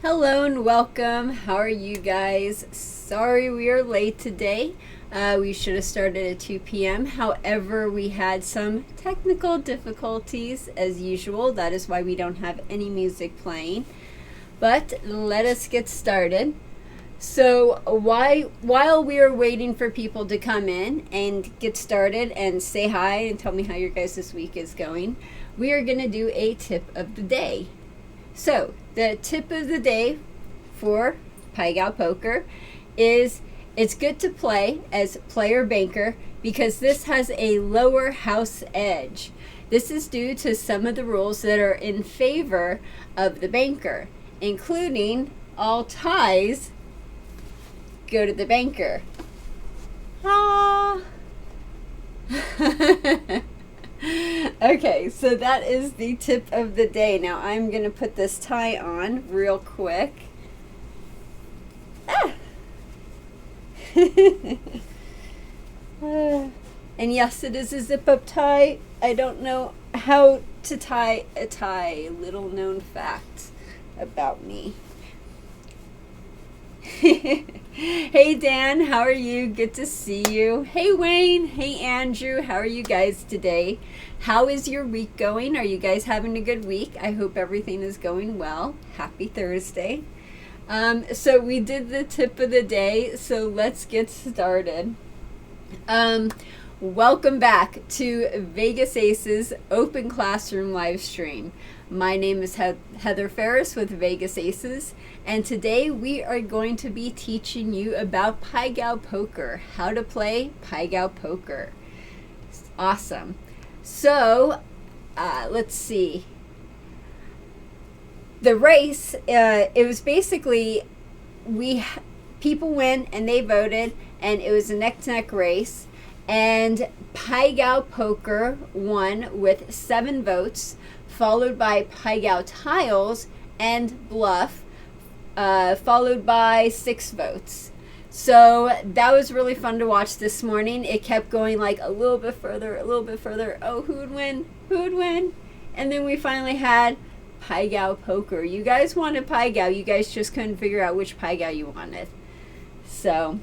Hello and welcome. How are you guys? Sorry we are late today. We should have started at 2 p.m. However, we had some technical difficulties as usual. That is why we don't have any music playing. But let us get started. So while we are waiting for people to come in and get started and say hi and tell me how your guys' this week is going, we are going to do a tip of the day. So the tip of the day for Pai-Gow Poker is it's good to play as player banker because this has a lower house edge. This is due to some of the rules that are in favor of the banker, including all ties go to the banker. Ah. Okay, so that is the tip of the day. Now I'm going to put this tie on real quick. Ah. And yes, it is a zip-up tie. I don't know how to tie a tie. Little known fact about me. Hey Dan, how are you? Good to see you. Hey Wayne, hey Andrew, how are you guys today? How is your week going? Are you guys having a good week? I hope everything is going well. Happy Thursday. So we did the tip of the day, so let's get started. Welcome back to Vegas Aces Open Classroom live stream. My name is Heather Ferris with Vegas Aces, and today we are going to be teaching you about Pai-Gow Poker, how to play Pai-Gow Poker. Awesome. So, let's see. The race, it was basically, people went and they voted, and it was a neck-to-neck race, and Pai-Gow Poker won with 7 votes, followed by Pai-Gow Tiles and Bluff, followed by 6 votes. So that was really fun to watch this morning. It kept going like a little bit further, a little bit further. Oh, who would win? Who would win? And then we finally had Pai-Gow Poker. You guys wanted Pai-Gow. You guys just couldn't figure out which Pai-Gow you wanted. So,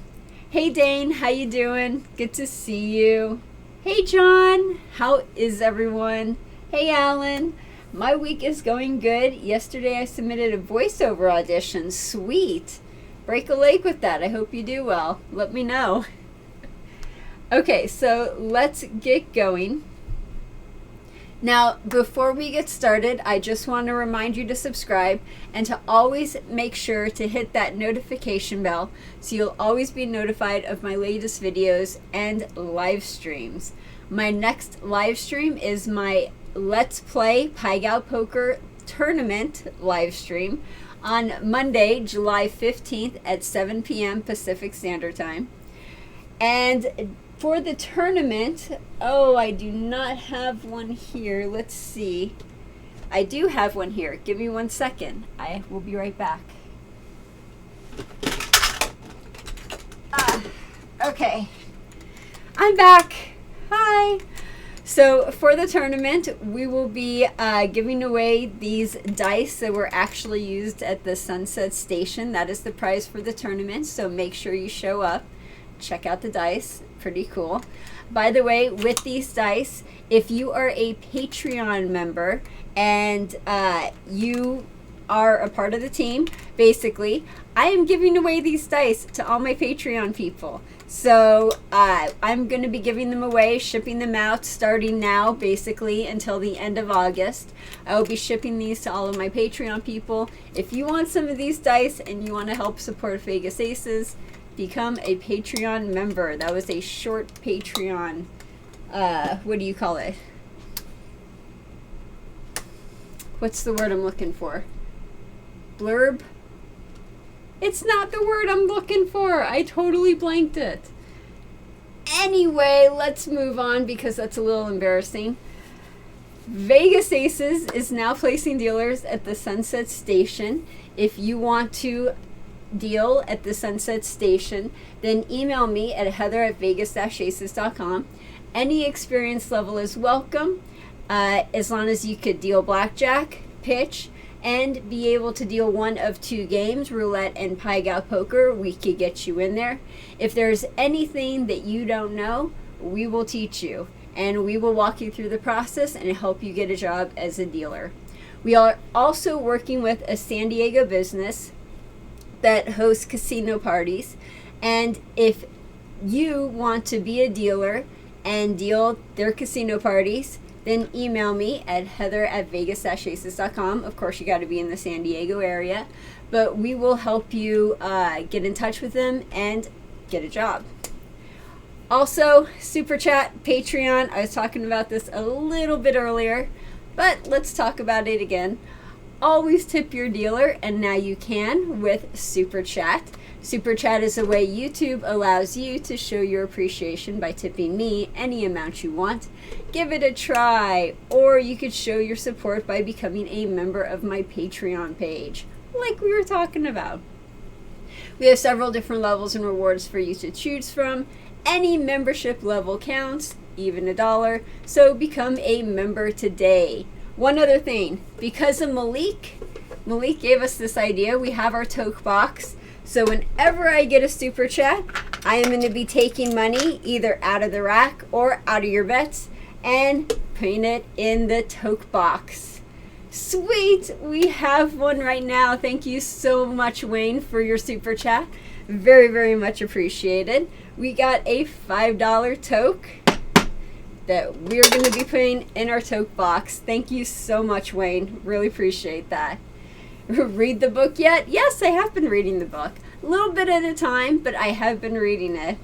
hey Dane, how you doing? Good to see you. Hey John, how is everyone? Hey Alan, my week is going good. Yesterday I submitted a voiceover audition. Sweet. Break a leg with that. I hope you do well. Let me know. Okay, so let's get going. Now, before we get started, I just want to remind you to subscribe and to always make sure to hit that notification bell so you'll always be notified of my latest videos and live streams. My next live stream is my Let's Play Pai-Gow Poker Tournament live stream on Monday, July 15th at 7 p.m. Pacific Standard Time. And for the tournament, oh, I do not have one here. Let's see. I do have one here. Give me 1 second. I will be right back. Okay. I'm back. Hi. So for the tournament, we will be giving away these dice that were actually used at the Sunset Station. That is the prize for the tournament, so make sure you show up. Check out the dice. Pretty cool. By the way, with these dice, if you are a Patreon member and you are a part of the team, basically, I am giving away these dice to all my Patreon people. So I'm going to be giving them away, shipping them out starting now, basically, until the end of August. I will be shipping these to all of my Patreon people. If you want some of these dice and you want to help support Vegas Aces, become a Patreon member. That was a short Patreon, what do you call it? What's the word I'm looking for? Blurb? It's not the word I'm looking for. I totally blanked it. Anyway, let's move on because that's a little embarrassing. Vegas Aces is now placing dealers at the Sunset Station. If you want to deal at the Sunset Station, then email me at heather@vegas-aces.com. Any experience level is welcome, as long as you could deal blackjack, pitch, and be able to deal one of two games, roulette and Pai-Gow Poker. We could get you in there. If there's anything that you don't know, we will teach you, and we will walk you through the process and help you get a job as a dealer. We are also working with a San Diego business that hosts casino parties, and if you want to be a dealer and deal their casino parties, then email me at heather@vegas-aces.com. Of course, you got to be in the San Diego area, but we will help you get in touch with them and get a job. Also, Super Chat, Patreon. I was talking about this a little bit earlier, but let's talk about it again. Always tip your dealer, and now you can with Super Chat. Super Chat is a way YouTube allows you to show your appreciation by tipping me any amount you want. Give it a try, or you could show your support by becoming a member of my Patreon page, like we were talking about. We have several different levels and rewards for you to choose from. Any membership level counts, even $1, so become a member today. One other thing, because of Malik gave us this idea, we have our toke box. So whenever I get a Super Chat, I am going to be taking money either out of the rack or out of your bets and putting it in the toke box. Sweet, we have one right now. Thank you so much, Wayne, for your Super Chat. Very, very much appreciated. We got a $5 toke that we're going to be putting in our toke box. Thank you so much, Wayne. Really appreciate that. Read the book yet? Yes, I have been reading the book. A little bit at a time, but I have been reading it.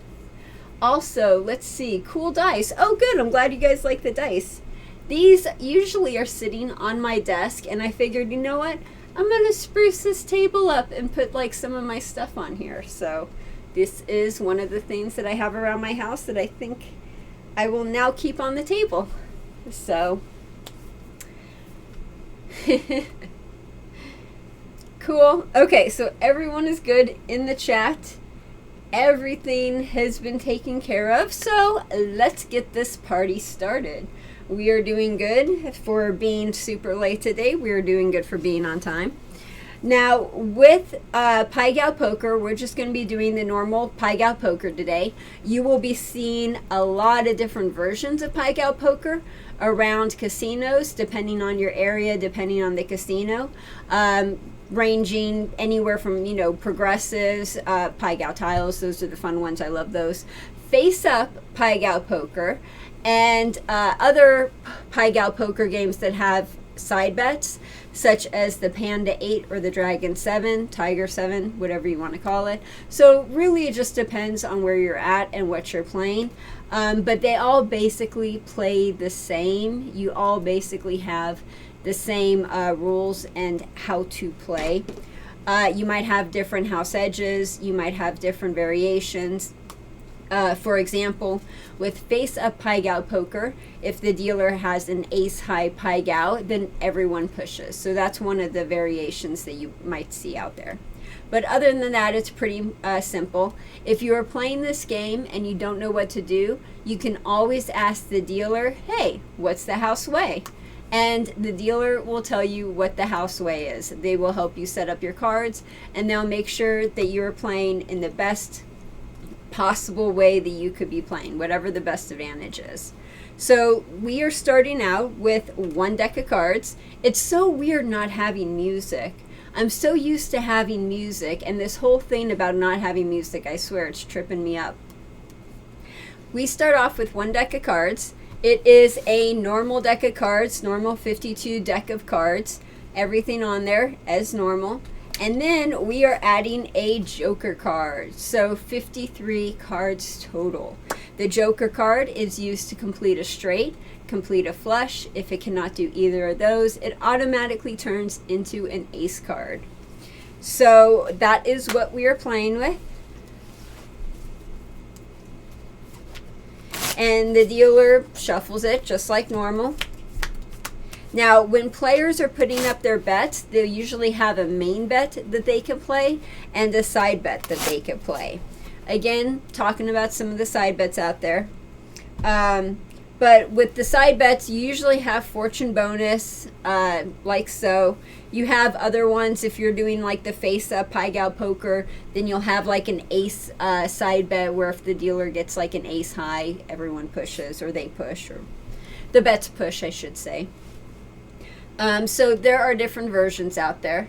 Also, let's see. Cool dice. Oh, good. I'm glad you guys like the dice. These usually are sitting on my desk, and I figured, you know what? I'm going to spruce this table up and put like some of my stuff on here. So this is one of the things that I have around my house that I think I will now keep on the table. So cool. Okay, so everyone is good in the chat. Everything has been taken care of. So let's get this party started. We are doing good for being super late today. We are doing good for being on time. Now, with Pai-Gow Poker, we're just going to be doing the normal Pai-Gow Poker today. You will be seeing a lot of different versions of Pai-Gow Poker around casinos, depending on your area, depending on the casino, ranging anywhere from, progressives, Pai-Gow tiles. Those are the fun ones. I love those. Face-up Pai-Gow Poker, and other Pai-Gow Poker games that have side bets, such as the Panda 8 or the Dragon 7, Tiger 7, whatever you want to call it. So really it just depends on where you're at and what you're playing. But they all basically play the same. You all basically have the same rules and how to play. You might have different house edges. You might have different variations. For example, with face-up Pai-Gow Poker, if the dealer has an ace-high Pai-Gow, then everyone pushes. So that's one of the variations that you might see out there. But other than that, it's pretty simple. If you are playing this game and you don't know what to do, you can always ask the dealer, hey, what's the house way? And the dealer will tell you what the house way is. They will help you set up your cards, and they'll make sure that you're playing in the best possible way that you could be playing, whatever the best advantage is. So we are starting out with one deck of cards. It's so weird not having music. I'm so used to having music, and this whole thing about not having music, I swear it's tripping me up. We start off with one deck of cards. It is a normal deck of cards, normal 52 deck of cards, everything on there as normal. And then we are adding a joker card, so 53 cards total. The joker card is used to complete a straight, complete a flush. If it cannot do either of those, it automatically turns into an ace card. So that is what we are playing with. And the dealer shuffles it just like normal. Now, when players are putting up their bets, they'll usually have a main bet that they can play and a side bet that they can play. Again, talking about some of the side bets out there. But with the side bets, you usually have fortune bonus, like so. You have other ones if you're doing like the face-up Pai-Gow Poker, then you'll have like an ace side bet where if the dealer gets like an ace high, everyone pushes, or they push, or the bets push, I should say. So there are different versions out there.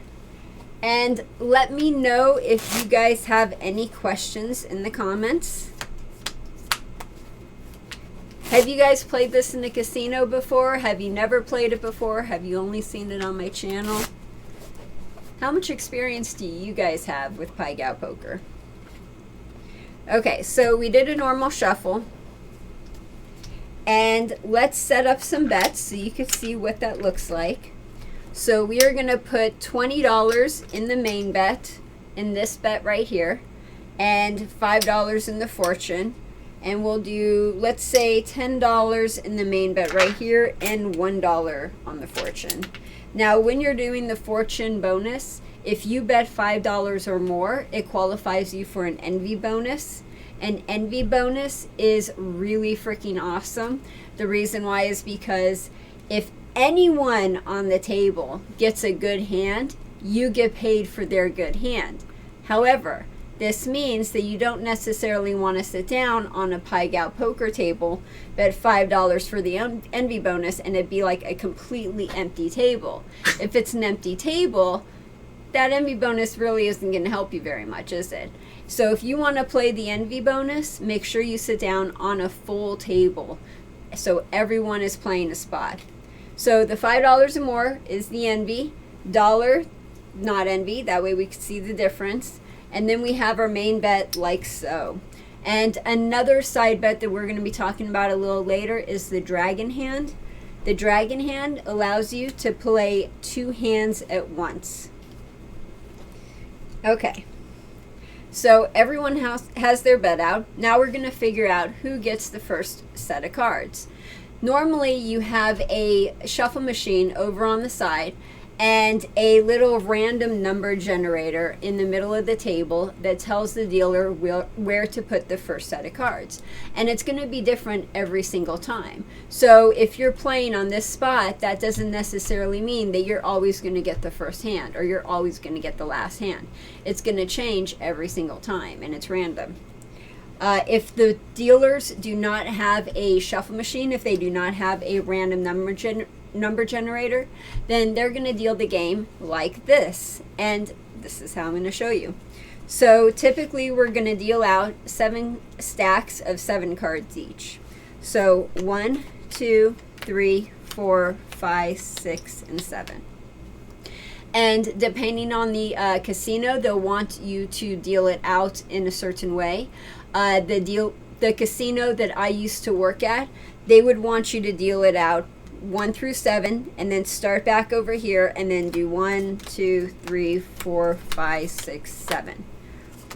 And let me know if you guys have any questions in the comments. Have you guys played this in the casino before? Have you never played it before? Have you only seen it on my channel? How much experience do you guys have with Pai-Gow Poker? Okay, so we did a normal shuffle. And let's set up some bets so you can see what that looks like. So we are going to put $20 in the main bet, in this bet right here, and $5 in the fortune. And we'll do, let's say, $10 in the main bet right here and $1 on the fortune. Now, when you're doing the fortune bonus, if you bet $5 or more, it qualifies you for an envy bonus. An envy bonus is really freaking awesome. The reason why is because if anyone on the table gets a good hand, you get paid for their good hand. However, this means that you don't necessarily want to sit down on a Pai-Gow poker table, bet $5 for the envy bonus, and it'd be like a completely empty table. If it's an empty table, that envy bonus really isn't going to help you very much, is it? So if you want to play the envy bonus, make sure you sit down on a full table so everyone is playing a spot. So the $5 or more is the envy, dollar, not envy, that way we can see the difference. And then we have our main bet like so. And another side bet that we're going to be talking about a little later is the dragon hand. The dragon hand allows you to play 2 hands at once. Okay. So everyone has their bet out. Now we're going to figure out who gets the first set of cards. Normally you have a shuffle machine over on the side and a little random number generator in the middle of the table that tells the dealer where to put the first set of cards. And it's going to be different every single time. So if you're playing on this spot, that doesn't necessarily mean that you're always going to get the first hand or you're always going to get the last hand. It's going to change every single time, and it's random. If the dealers do not have a shuffle machine, if they do not have a random number generator, then they're going to deal the game like this. And this is how I'm going to show you. So typically we're going to deal out 7 stacks of 7 cards each. So 1, 2, 3, 4, 5, 6, and 7. And depending on the casino, they'll want you to deal it out in a certain way. The casino that I used to work at, they would want you to deal it out 1 through 7, and then start back over here and then do 1, 2, 3, 4, 5, 6, 7.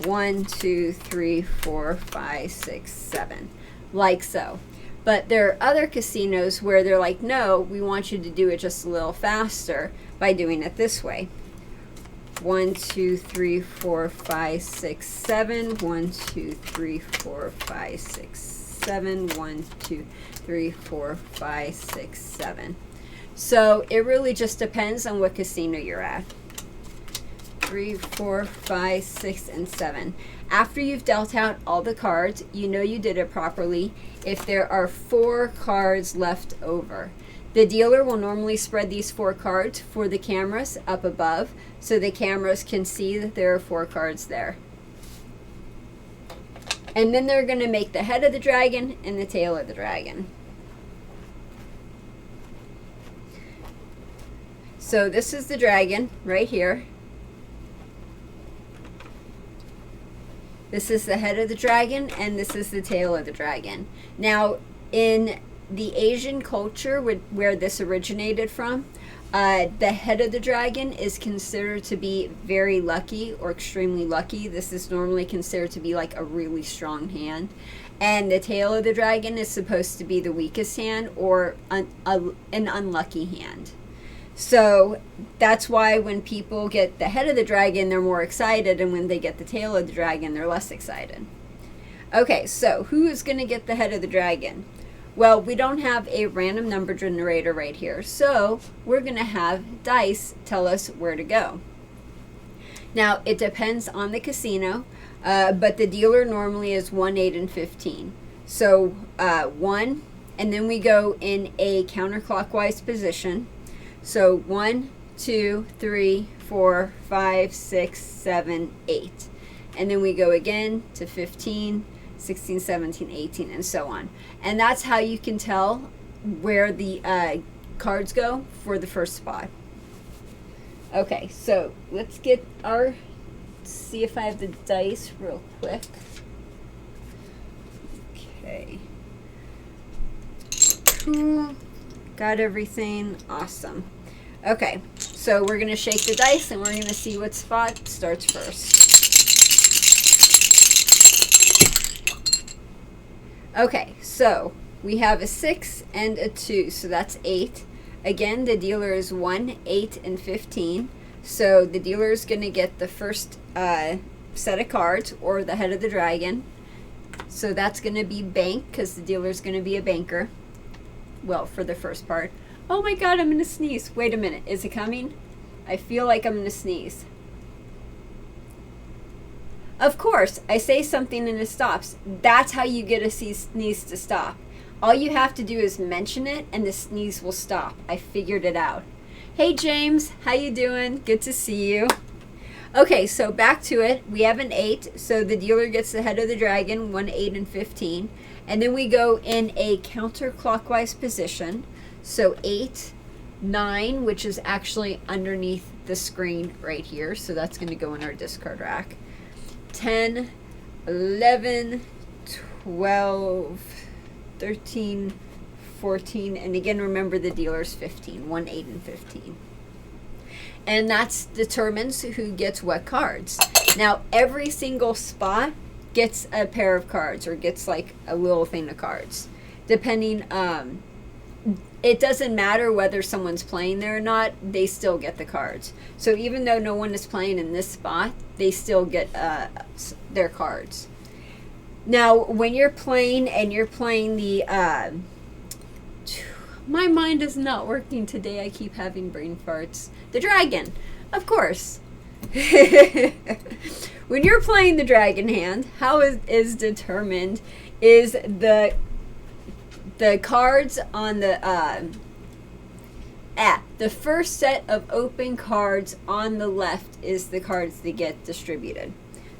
1, 2, 3, 4, 5, 6, 7, like so. But there are other casinos where they're like, no, we want you to do it just a little faster by doing it this way. 1, 2, 3, 4, 5, 6, 7. 1, 2, 3, 4, 5, 6, 7. 1, 2, 3, 4, 5, 6, 7. So it really just depends on what casino you're at. 3, 4, 5, 6, and 7. After you've dealt out all the cards, you know you did it properly if there are 4 cards left over. The dealer will normally spread these 4 cards for the cameras up above so the cameras can see that there are 4 cards there. And then they're going to make the head of the dragon and the tail of the dragon. So this is the dragon right here. This is the head of the dragon, and this is the tail of the dragon. Now, in the Asian culture where this originated from, the head of the dragon is considered to be very lucky or extremely lucky. This is normally considered to be like a really strong hand. And the tail of the dragon is supposed to be the weakest hand or an unlucky hand. So that's why when people get the head of the dragon, they're more excited, and when they get the tail of the dragon, they're less excited. Okay, so who is going to get the head of the dragon? Well, we don't have a random number generator right here, so we're going to have dice tell us where to go. Now, it depends on the casino, but the dealer normally is 1, 8, and 15. So 1, and then we go in a counterclockwise position. So 1, 2, 3, 4, 5, 6, 7, 8. And then we go again to 15, 16, 17, 18, and so on. And that's how you can tell where the cards go for the first spot. Okay, so let's see if I have the dice real quick. Okay. Cool. Got everything. Awesome. Okay, so we're going to shake the dice and we're going to see what spot starts first. Okay, so we have a 6 and a 2, so that's 8. Again, the dealer is 1, 8, and 15. So the dealer is going to get the first set of cards, or the head of the dragon. So that's going to be bank, because the dealer is going to be a banker. Well, for the first part. Oh my god, I'm going to sneeze. Wait a minute. Is it coming? I feel like I'm going to sneeze. Of course, I say something and it stops. That's how you get a sneeze to stop. All you have to do is mention it and the sneeze will stop. I figured it out. Hey James, how you doing? Good to see you. Okay, so back to it. We have an 8, so the dealer gets the head of the dragon, 1, 8, and 15. And then we go in a counterclockwise position. So 8, 9, which is actually underneath the screen right here. So that's going to go in our discard rack. 10, 11, 12, 13, 14, and again, remember the dealer's 15, 1, 8, and 15. And that determines who gets what cards. Now, every single spot gets a pair of cards, or gets like a little thing of cards. Depending, it doesn't matter whether someone's playing there or not, they still get the cards. So even though no one is playing in this spot, they still get their cards. Now, when you're playing and you're playing the... my mind is not working today. I keep having brain farts. The dragon, of course. When you're playing the dragon hand, how is determined is the cards on the first set of open cards on the left is the cards that get distributed.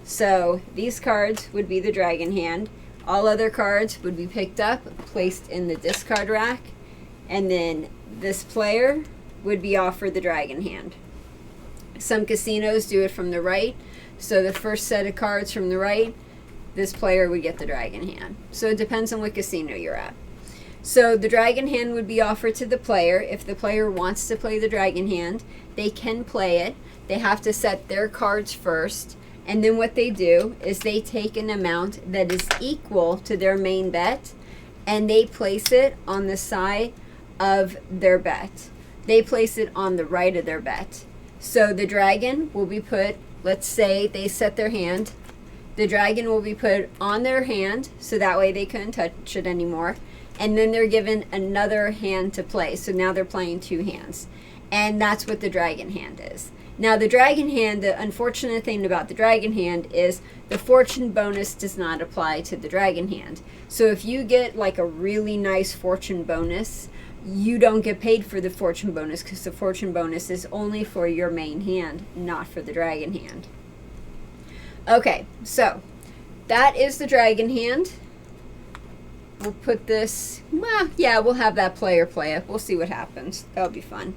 So these cards would be the dragon hand. All other cards would be picked up, placed in the discard rack, and then this player would be offered the dragon hand. Some casinos do it from the right, so the first set of cards from the right, this player would get the dragon hand. So it depends on what casino you're at. So the dragon hand would be offered to the player. If the player wants to play the dragon hand, they can play it. They have to set their cards first. And then what they do is they take an amount that is equal to their main bet, and they place it on the side of their bet. They place it on the right of their bet. So the dragon will be put, let's say they set their hand. The dragon will be put on their hand, so that way they couldn't touch it anymore. And then they're given another hand to play. So now they're playing 2 hands. And that's what the dragon hand is. Now the dragon hand, the unfortunate thing about the dragon hand is the fortune bonus does not apply to the dragon hand. So if you get like a really nice fortune bonus, you don't get paid for the fortune bonus, because the fortune bonus is only for your main hand, not for the dragon hand. Okay, so that is the dragon hand. We'll put this, well, yeah, we'll have that player play it. We'll see what happens. That'll be fun.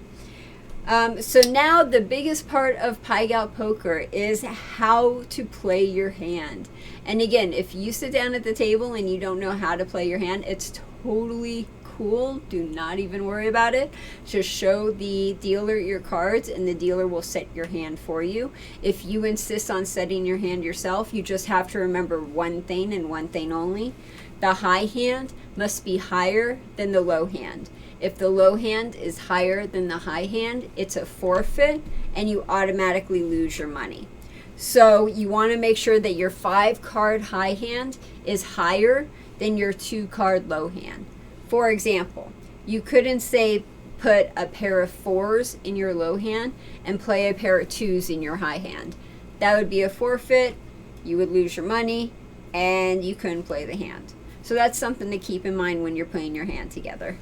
So now the biggest part of Pai-Gow Poker is how to play your hand. And again, if you sit down at the table and you don't know how to play your hand, it's totally cool. Do not even worry about it. Just show the dealer your cards and the dealer will set your hand for you. If you insist on setting your hand yourself, you just have to remember one thing and one thing only. The high hand must be higher than the low hand. If the low hand is higher than the high hand, it's a forfeit and you automatically lose your money. So you want to make sure that your 5-card high hand is higher than your 2-card low hand. For example, you couldn't say put a pair of 4s in your low hand and play a pair of 2s in your high hand. That would be a forfeit. You would lose your money and you couldn't play the hand. So that's something to keep in mind when you're putting your hand together.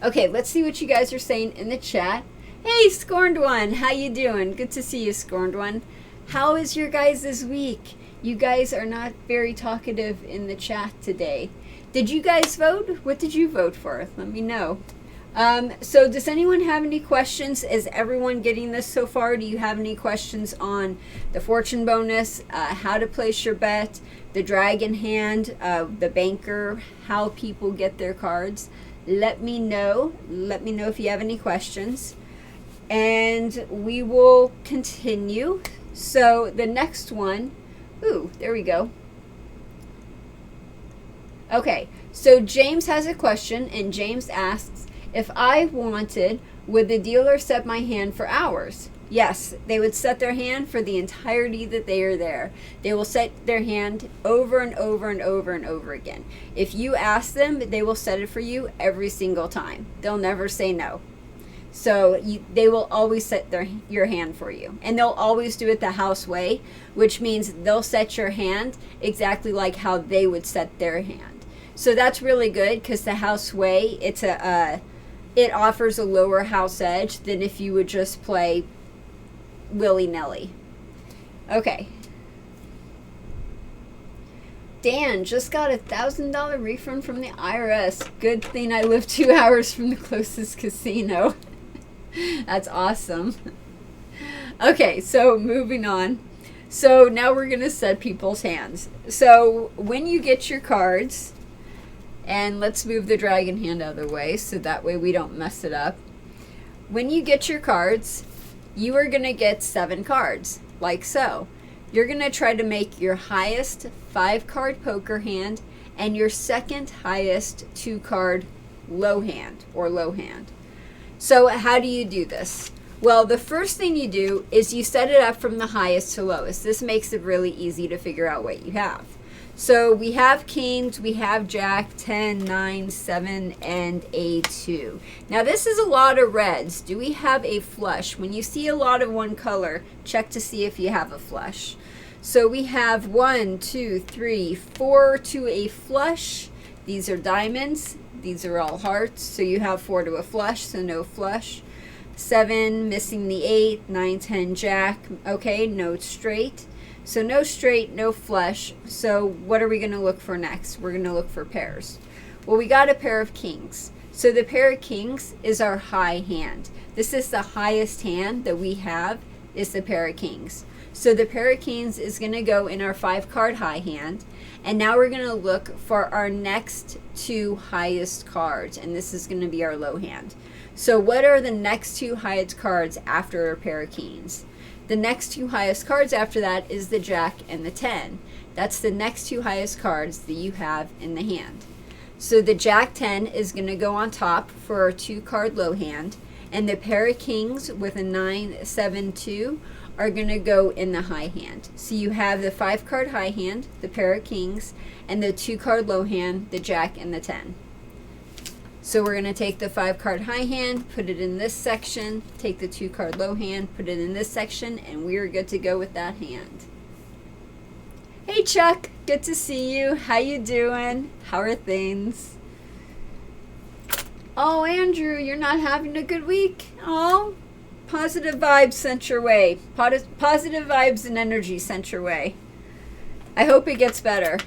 Okay, let's see what you guys are saying in the chat. Hey, Scorned One, how you doing? Good to see you, Scorned One. How is your guys this week? You guys are not very talkative in the chat today. Did you guys vote? What did you vote for? Let me know. So does anyone have any questions? Is everyone getting this so far? Do you have any questions on the fortune bonus, how to place your bet, the dragon hand, the banker, how people get their cards? Let me know. Let me know if you have any questions. And we will continue. So the next one, ooh, there we go. Okay, so James has a question, and James asks, if I wanted, would the dealer set my hand for hours? Yes, they would set their hand for the entirety that they are there. They will set their hand over and over and over and over again. If you ask them, they will set it for you every single time. They'll never say no. So they will always set your hand for you. And they'll always do it the house way, which means they'll set your hand exactly like how they would set their hand. So that's really good because the house way, it offers a lower house edge than if you would just play willy-nilly. Okay. Dan just got a $1,000 refund from the IRS. Good thing I live 2 hours from the closest casino. That's awesome. Okay, so moving on. So now we're going to set people's hands. So when you get your cards, and let's move the dragon hand out of the way so that way we don't mess it up. When you get your cards, you are going to get 7 cards, like so. You're going to try to make your highest 5-card poker hand and your second highest 2-card low hand or low hand. So how do you do this? Well, the first thing you do is you set it up from the highest to lowest. This makes it really easy to figure out what you have. So we have kings, we have jack, 10, 9, 7, and a 2. Now this is a lot of reds. Do we have a flush? When you see a lot of one color, check to see if you have a flush. So we have 1, 2, 3, 4 to a flush. These are diamonds. These are all hearts. So you have 4 to a flush, so no flush. 7, missing the 8, 9, 10, jack. Okay, no straight. So no straight, no flush. So what are we going to look for next? We're going to look for pairs. Well, we got a pair of kings. So the pair of kings is our high hand. This is the highest hand that we have, is the pair of kings. So the pair of kings is going to go in our 5-card high hand. And now we're going to look for our next 2 highest cards. And this is going to be our low hand. So what are the next 2 highest cards after a pair of kings? The next 2 highest cards after that is the jack and the 10. That's the next 2 highest cards that you have in the hand. So the jack 10 is going to go on top for our 2-card low hand. And the pair of kings with a 9, 7, 2 are going to go in the high hand. So you have the 5-card high hand, the pair of kings, and the 2-card low hand, the jack and the 10. So we're going to take the 5-card high hand, put it in this section, take the 2-card low hand, put it in this section, and we're good to go with that hand. Hey Chuck, good to see you. How you doing? How are things? Oh, Andrew, you're not having a good week? Oh, positive vibes sent your way. Positive vibes and energy sent your way. I hope it gets better.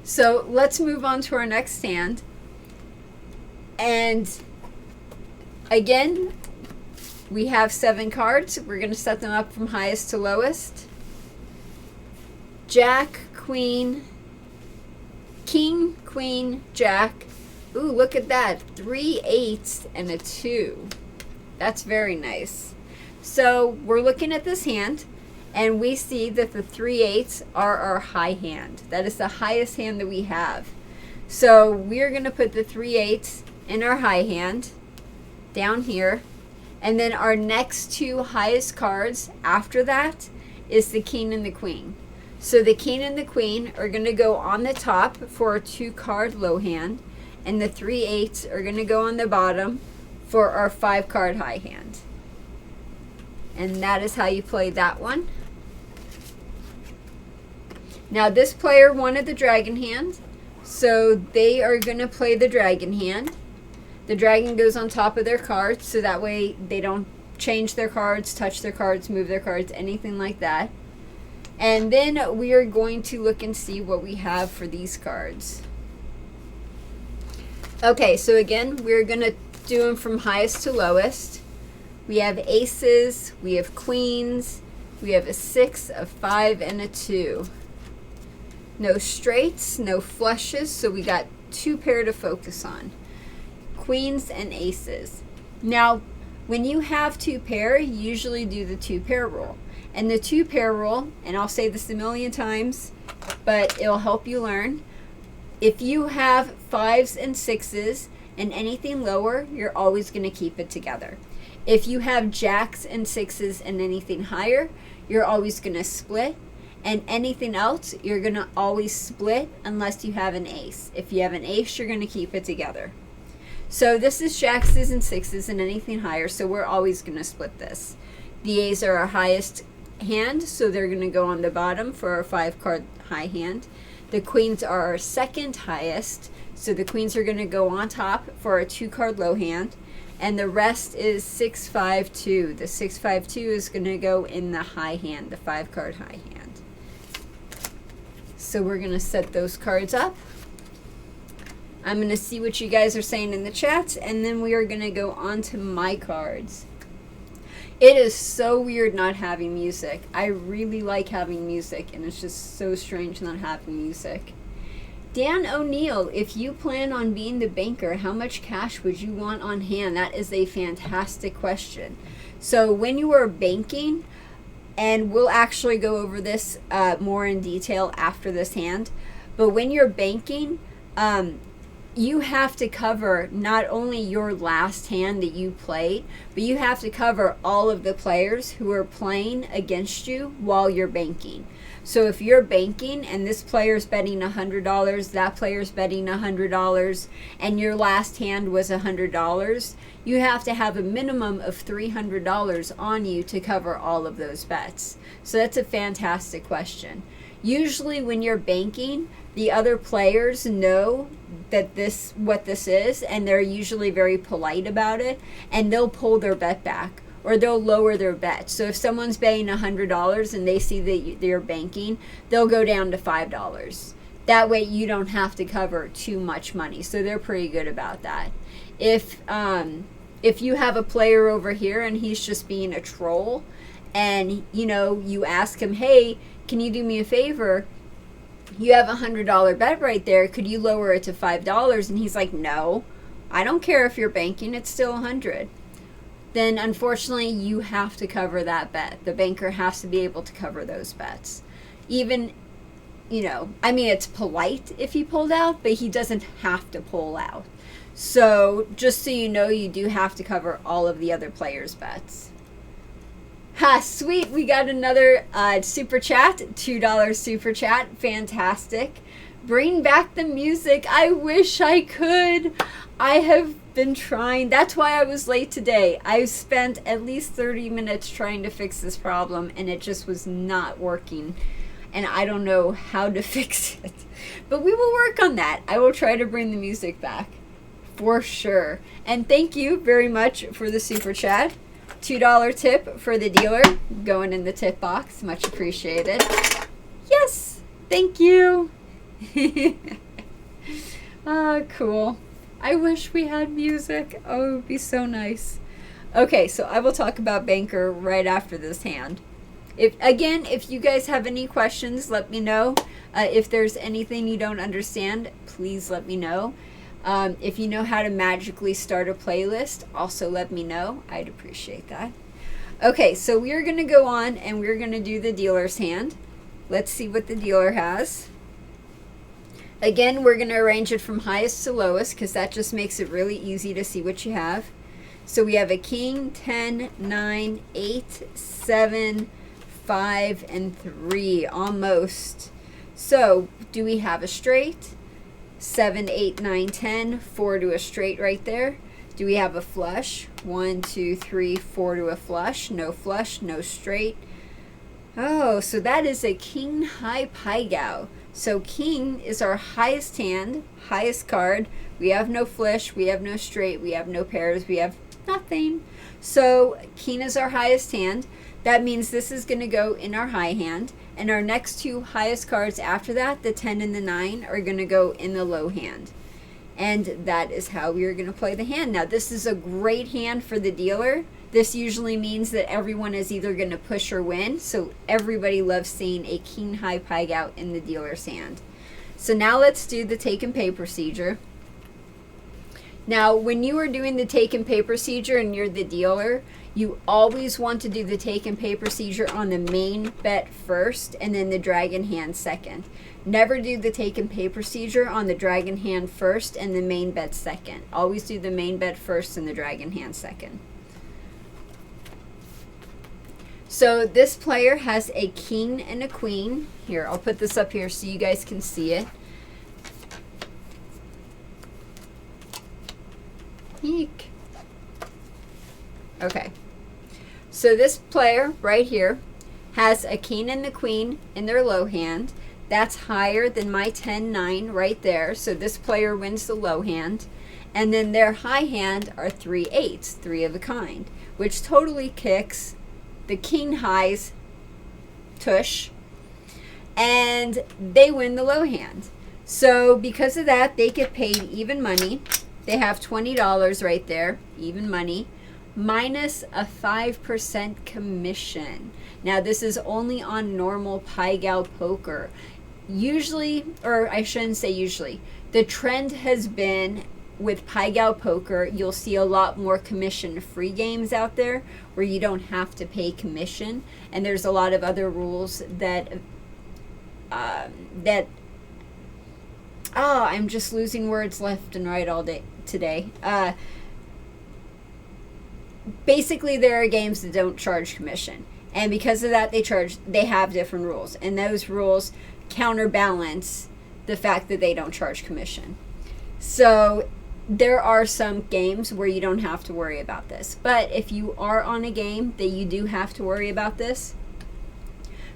So let's move on to our next hand. And again, we have 7 cards. We're going to set them up from highest to lowest. Jack, queen, king, queen, jack. Ooh, look at that. 3 8s and a 2. That's very nice. So we're looking at this hand. And we see that the 3 8s are our high hand. That is the highest hand that we have. So we're going to put the 3 8s in our high hand down here. And then our next 2 highest cards after that is the king and the queen. So the king and the queen are going to go on the top for a 2-card low hand, and the 3 8s are going to go on the bottom for our 5-card high hand. And that is how you play that one. Now this player wanted the dragon hand, so they are going to play the dragon hand. The dragon goes on top of their cards, so that way they don't change their cards, touch their cards, move their cards, anything like that. And then we are going to look and see what we have for these cards. Okay, so again, we're going to do them from highest to lowest. We have aces, we have queens, we have a 6, a 5, and a 2. No straights, no flushes, so we got 2 pair to focus on. Queens and aces. Now, when you have 2 pair, you usually do the 2 pair rule. And the 2 pair rule, and I'll say this a million times, but it'll help you learn. If you have 5s and 6s and anything lower, you're always going to keep it together. If you have jacks and 6s and anything higher, you're always going to split. And anything else, you're going to always split unless you have an ace. If you have an ace, you're going to keep it together. So this is jacks and 6s and anything higher, so we're always going to split this. The A's are our highest hand, so they're going to go on the bottom for our 5-card high hand. The queens are our second highest, so the queens are going to go on top for our 2-card low hand. And the rest is 6, 5, 2. The 6, 5, 2 is going to go in the high hand, the 5-card high hand. So we're going to set those cards up. I'm going to see what you guys are saying in the chat, and then we are going to go on to my cards. It is so weird not having music. I really like having music, and it's just so strange not having music. Dan O'Neill, if you plan on being the banker, how much cash would you want on hand? That is a fantastic question. So when you are banking, and we'll actually go over this more in detail after this hand, but when you're banking, you have to cover not only your last hand that you played, but you have to cover all of the players who are playing against you while you're banking. So if you're banking and this player's betting $100, that player's betting $100, and your last hand was $100, you have to have a minimum of $300 on you to cover all of those bets. So that's a fantastic question. Usually when you're banking, the other players know that what this is, and they're usually very polite about it, and they'll pull their bet back, or they'll lower their bet. So if someone's betting $100 and they see that they're banking, they'll go down to $5. That way you don't have to cover too much money. So they're pretty good about that. If you have a player over here and he's just being a troll, and you ask him, hey, can you do me a favor? You have $100 bet right there. Could you lower it to $5? And he's like, no, I don't care if you're banking. It's still $100. Then unfortunately you have to cover that bet. The banker has to be able to cover those bets. Even, it's polite if he pulled out, but he doesn't have to pull out. So just so you know, you do have to cover all of the other players' bets. Ha, sweet. We got another super chat, $2 super chat. Fantastic. Bring back the music. I wish I could. I have been trying. That's why I was late today. I spent at least 30 minutes trying to fix this problem, and it just was not working. And I don't know how to fix it. But we will work on that. I will try to bring the music back for sure. And thank you very much for the super chat. $2 tip for the dealer going in the tip box. Much appreciated. Yes, thank you. Cool. I wish we had music. Oh, it would be so nice. Okay, so I will talk about banker right after this hand. If you guys have any questions, let me know. If there's anything you don't understand, please let me know. If you know how to magically start a playlist, also let me know. I'd appreciate that. Okay, so we're going to go on and we're going to do the dealer's hand. Let's see what the dealer has. Again, we're going to arrange it from highest to lowest because that just makes it really easy to see what you have. So we have a king, 10, 9, 8, 7, 5 and 3, almost. So do we have a straight? 7, 8, 9, 10, 4 to a straight right there. Do we have a flush? 1, 2, 3, 4 to a flush. No flush, no straight. Oh, so that is a king high Pai-Gow. So king is our highest hand, highest card. We have no flush, we have no straight, we have no pairs, we have nothing. So king is our highest hand. That means this is going to go in our high hand. And our next two highest cards after that, the 10 and the 9, are going to go in the low hand. And that is how we are going to play the hand. Now, this is a great hand for the dealer. This usually means that everyone is either going to push or win. So everybody loves seeing a king high Pai-Gow in the dealer's hand. So now let's do the take and pay procedure. Now, when you are doing the take and pay procedure and you're the dealer, you always want to do the take and pay procedure on the main bet first and then the dragon hand second. Never do the take and pay procedure on the dragon hand first and the main bet second. Always do the main bet first and the dragon hand second. So this player has a king and a queen. Here, I'll put this up here so you guys can see it. Eek. Okay. So this player right here has a king and the queen in their low hand. That's higher than my 10-9 right there. So this player wins the low hand. And then their high hand are 3 8s, 3 of a kind, which totally kicks the king high's tush. And they win the low hand. So because of that, they get paid even money. They have $20 right there, even money, minus a 5% commission. Now, this is only on normal Pai-Gow Poker. Usually, or I shouldn't say usually, the trend has been with Pai-Gow Poker, you'll see a lot more commission-free games out there where you don't have to pay commission. And there's a lot of other rules that I'm just losing words left and right all day today. Basically, there are games that don't charge commission, and because of that, they have different rules, and those rules counterbalance the fact that they don't charge commission. So there are some games where you don't have to worry about this, but if you are on a game that you do have to worry about this,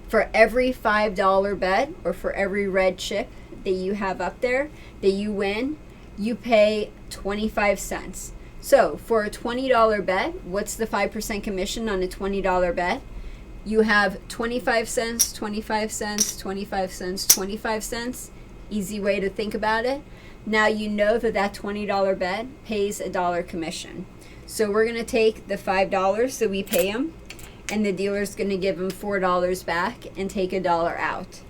for every $5 bet or for every red chip that you have up there that you win, you pay 25 cents. So for a $20 bet, what's the 5% commission on a $20 bet? You have 25 cents, 25 cents, 25 cents, 25 cents. Easy way to think about it. Now you know that that $20 bet pays $1 commission. So we're going to take the $5 that we pay them, and the dealer's going to give them $4 back and take $1 out.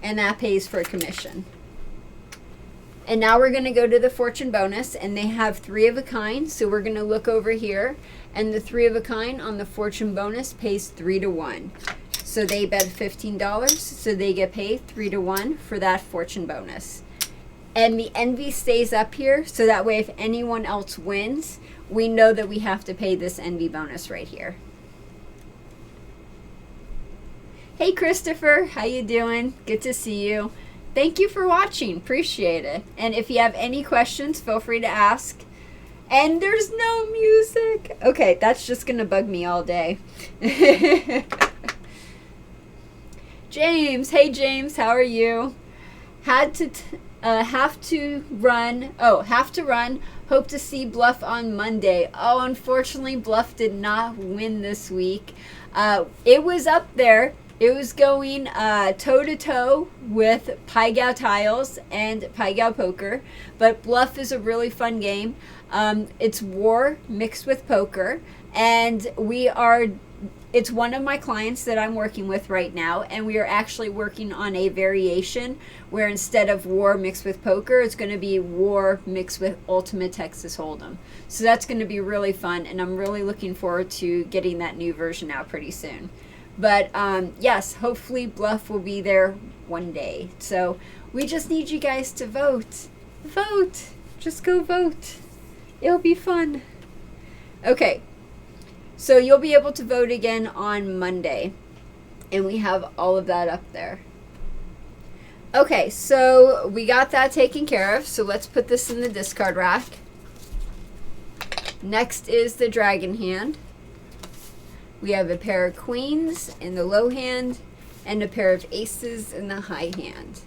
And that pays for a commission. And now we're going to go to the fortune bonus, and they have 3 of a kind. So we're going to look over here, and the 3 of a kind on the fortune bonus pays 3 to 1. So they bet $15, so they get paid 3 to 1 for that fortune bonus. And the envy stays up here, so that way if anyone else wins, we know that we have to pay this envy bonus right here. Hey Christopher, how you doing? Good to see you. Thank you for watching. Appreciate it. And if you have any questions, feel free to ask. And there's no music. Okay, that's just going to bug me all day. James. Hey, James. How are you? Have to run. Hope to see Bluff on Monday. Oh, unfortunately, Bluff did not win this week. It was up there. It was going toe-to-toe with Pai-Gow Tiles and Pai-Gow Poker. But Bluff is a really fun game. It's war mixed with poker. And it's one of my clients that I'm working with right now. And we are actually working on a variation where instead of war mixed with poker, it's going to be war mixed with Ultimate Texas Hold'em. So that's going to be really fun. And I'm really looking forward to getting that new version out pretty soon. But yes, hopefully Bluff will be there one day. So we just need you guys to vote. Vote. Just go vote. It'll be fun. Okay. So you'll be able to vote again on Monday. And we have all of that up there. Okay, so we got that taken care of. So let's put this in the discard rack. Next is the dragon hand. We have a pair of queens in the low hand and a pair of aces in the high hand.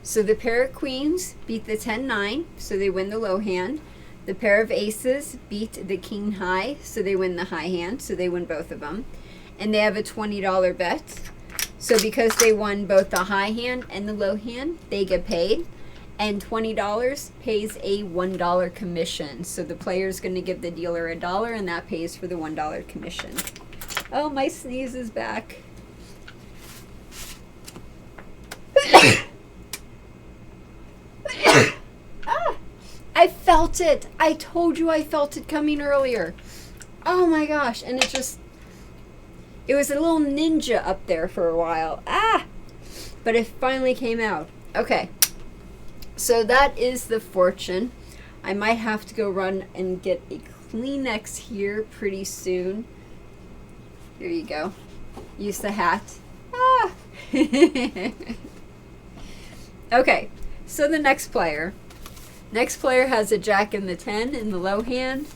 So the pair of queens beat the 10-9, so they win the low hand. The pair of aces beat the king high, so they win the high hand, so they win both of them. And they have a $20 bet. So because they won both the high hand and the low hand, they get paid. And $20 pays a $1 commission. So the player's going to give the dealer $1, and that pays for the $1 commission. Oh, my sneeze is back. Ah, I felt it. I told you I felt it coming earlier. Oh my gosh. And it was a little ninja up there for a while. Ah! But it finally came out. Okay. So that is the fortune. I might have to go run and get a Kleenex here pretty soon. Here you go. Use the hat. Ah! Okay. So the next player. Next player has a jack in the 10 in the low hand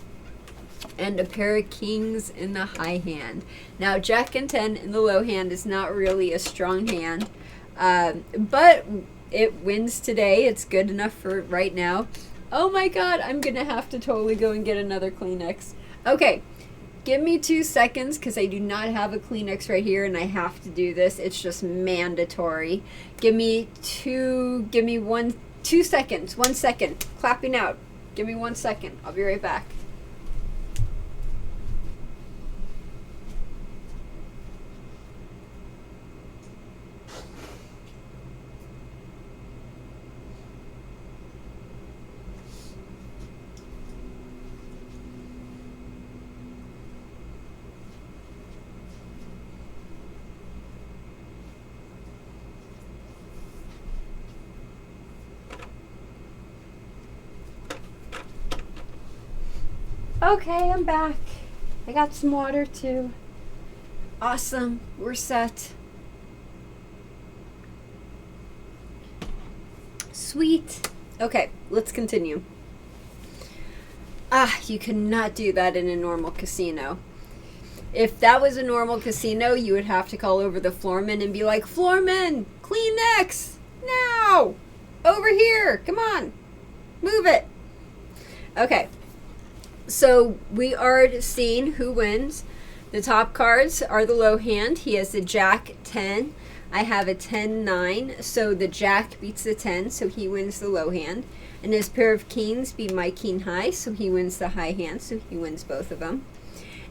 and a pair of kings in the high hand. Now, jack and 10 in the low hand is not really a strong hand, but it wins today. It's good enough for right now. Oh my god, I'm going to have to totally go and get another Kleenex. Okay, give me 2 seconds because I do not have a Kleenex right here and I have to do this. It's just mandatory. Give me 2 seconds. 1 second. Clapping out. Give me 1 second. I'll be right back. Okay, I'm back. I got some water too. Awesome. We're set. Sweet. Okay, let's continue. Ah, you cannot do that in a normal casino. If that was a normal casino, you would have to call over the floorman and be like, "Floorman, Kleenex, now! Over here, come on, move it." Okay. So we are seeing who wins. The top cards are the low hand. He has the jack 10. I have a 10-9. So the jack beats the 10, so he wins the low hand. And his pair of kings beat my king high, so he wins the high hand, so he wins both of them.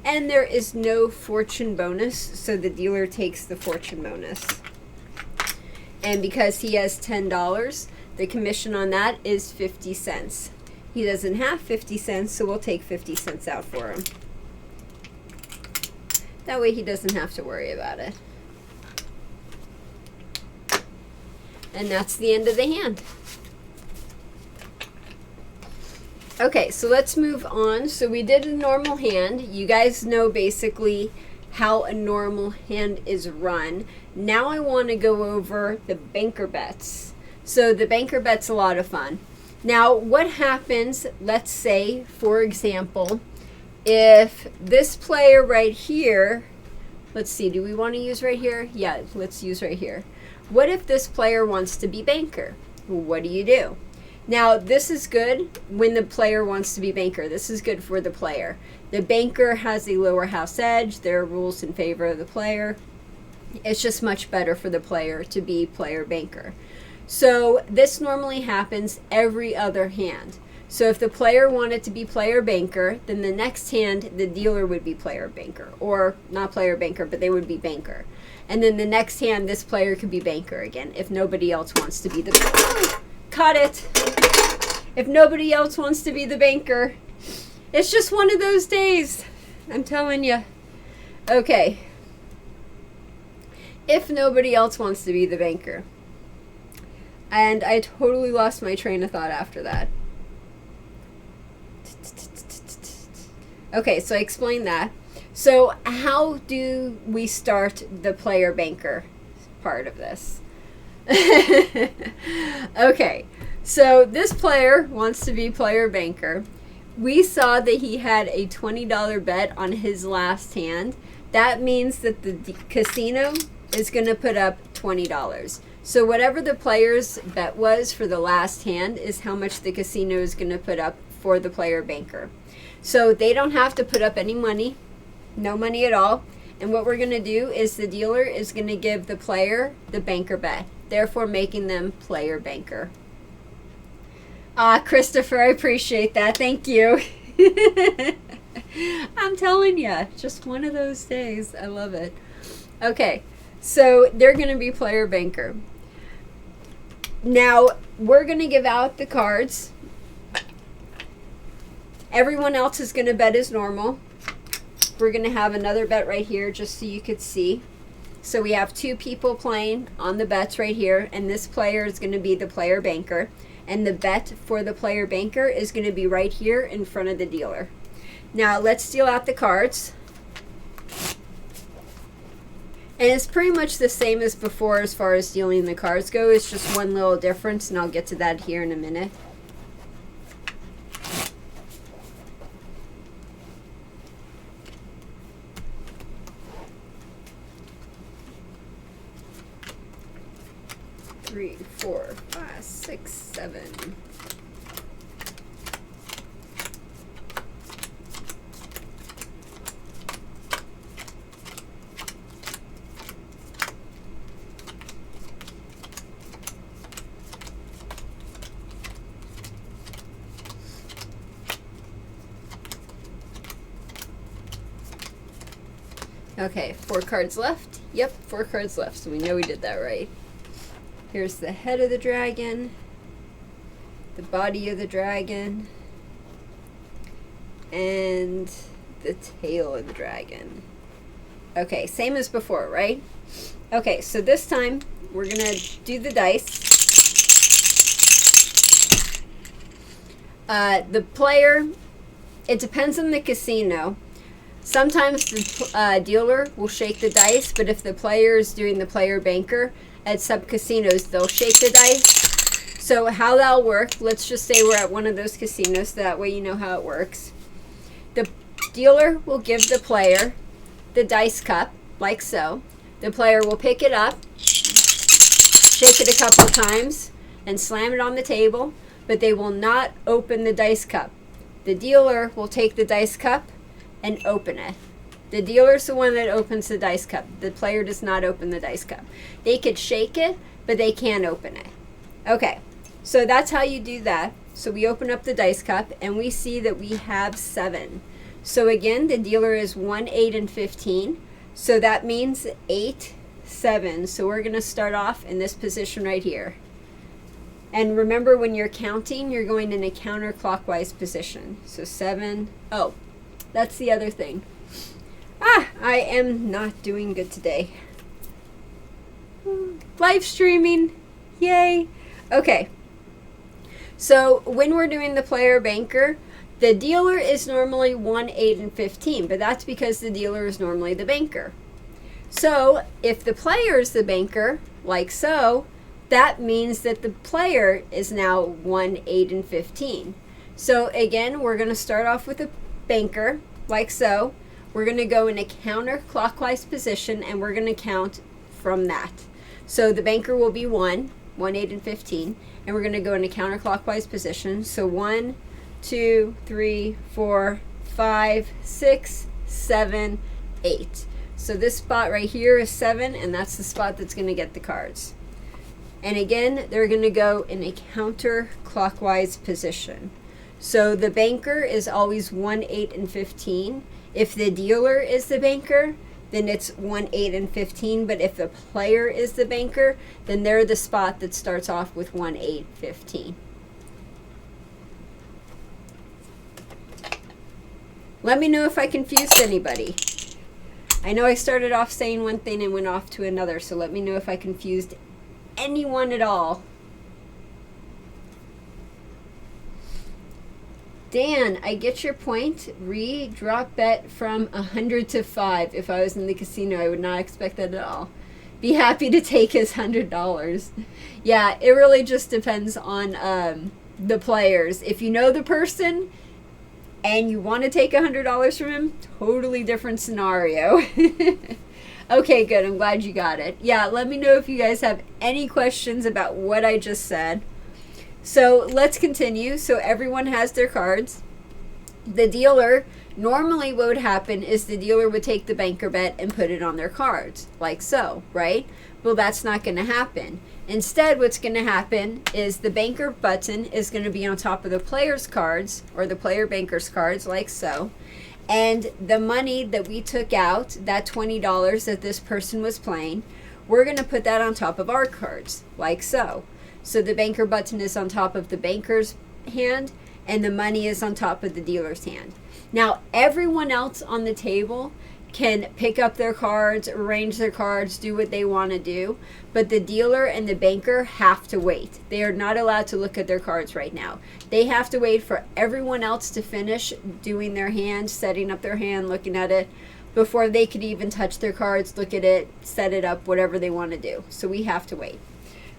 And there is no fortune bonus, so the dealer takes the fortune bonus. And because he has $10, the commission on that is 50 cents. He doesn't have 50 cents, so we'll take 50 cents out for him. That way he doesn't have to worry about it. And that's the end of the hand. Okay, so let's move on. So we did a normal hand. You guys know basically how a normal hand is run. Now I want to go over the banker bets. So the banker bet's a lot of fun. Now, what happens, let's say, for example, if this player right here, let's see, do we want to use right here? Yeah, let's use right here. What if this player wants to be banker? What do? Now, this is good when the player wants to be banker. This is good for the player. The banker has a lower house edge. There are rules in favor of the player. It's just much better for the player to be player banker. So this normally happens every other hand. So if the player wanted to be player banker, then the next hand, the dealer would be player banker. Or not player banker, but they would be banker. And then the next hand, this player could be banker again if nobody else wants to be the banker. Cut it! If nobody else wants to be the banker. It's just one of those days. I'm telling you. Okay. If nobody else wants to be the banker. And I totally lost my train of thought after that. Okay, so I explained that. So how do we start the player banker part of this? Okay, so this player wants to be player banker. We saw that he had a $20 bet on his last hand. That means that the casino is going to put up $20. So whatever the player's bet was for the last hand is how much the casino is going to put up for the player banker. So they don't have to put up any money, no money at all. And what we're going to do is the dealer is going to give the player the banker bet, therefore making them player banker. Christopher, I appreciate that. Thank you. I'm telling you, just one of those days. I love it. Okay, so they're going to be player banker. Now, we're going to give out the cards. Everyone else is going to bet as normal. We're going to have another bet right here just so you could see. So we have two people playing on the bets right here, and this player is going to be the player banker. And the bet for the player banker is going to be right here in front of the dealer. Now, let's deal out the cards. And it's pretty much the same as before as far as dealing the cards go. It's just one little difference, and I'll get to that here in a minute. Three, 4, 5, 6, 7. Okay, 4 cards left. Yep, 4 cards left, so we know we did that right. Here's the head of the dragon, the body of the dragon, and the tail of the dragon. Okay, same as before, right? Okay, so this time we're going to do the dice. The player, it depends on the casino. Sometimes the dealer will shake the dice, but if the player is doing the player banker, at some casinos, they'll shake the dice. So how that'll work, let's just say we're at one of those casinos, so that way you know how it works. The dealer will give the player the dice cup, like so. The player will pick it up, shake it a couple times, and slam it on the table, but they will not open the dice cup. The dealer will take the dice cup and open it. The dealer's the one that opens the dice cup. The player does not open the dice cup. They could shake it, but they can't open it. Okay, so that's how you do that. So we open up the dice cup, and we see that we have 7. So again, the dealer is 1, 8, and 15. So that means 8, 7. So we're going to start off in this position right here. And remember, when you're counting, you're going in a counterclockwise position. So 7. Oh, that's the other thing. I am not doing good today. Live streaming. Yay. Okay. So when we're doing the player banker, the dealer is normally 1, 8, and 15, but that's because the dealer is normally the banker. So if the player is the banker, like so, that means that the player is now 1, 8, and 15. So again, we're going to start off with a banker, like so. We're going to go in a counterclockwise position, and we're going to count from that. So the banker will be 1, 1, 8, and 15, and we're going to go in a counterclockwise position. So 1, 2, 3, 4, 5, 6, 7, 8. So this spot right here is 7, and that's the spot that's going to get the cards. And again, they're going to go in a counterclockwise position. So the banker is always 1, 8, and 15. If the dealer is the banker, then it's 1, 8, and 15. But if the player is the banker, then they're the spot that starts off with 1, 8, 15. Let me know if I confused anybody. I know I started off saying one thing and went off to another, so let me know if I confused anyone at all. Dan, I get your point. Drop bet from 100 to 5. If I was in the casino, I would not expect that at all. Be happy to take his $100. Yeah, it really just depends on the players. If you know the person and you want to take $100 from him, totally different scenario. Okay, good. I'm glad you got it. Yeah, let me know if you guys have any questions about what I just said. So let's continue. So everyone has their cards. The dealer, normally what would happen is the dealer would take the banker bet and put it on their cards, like so, right? Well, that's not going to happen. Instead, what's going to happen is the banker button is going to be on top of the player's cards, or the player banker's cards, like so. And the money that we took out, that $20 that this person was playing, we're going to put that on top of our cards, like so. So the banker button is on top of the banker's hand, and the money is on top of the dealer's hand. Now, everyone else on the table can pick up their cards, arrange their cards, do what they want to do, but the dealer and the banker have to wait. They are not allowed to look at their cards right now. They have to wait for everyone else to finish doing their hand, setting up their hand, looking at it, before they could even touch their cards, look at it, set it up, whatever they want to do. So we have to wait.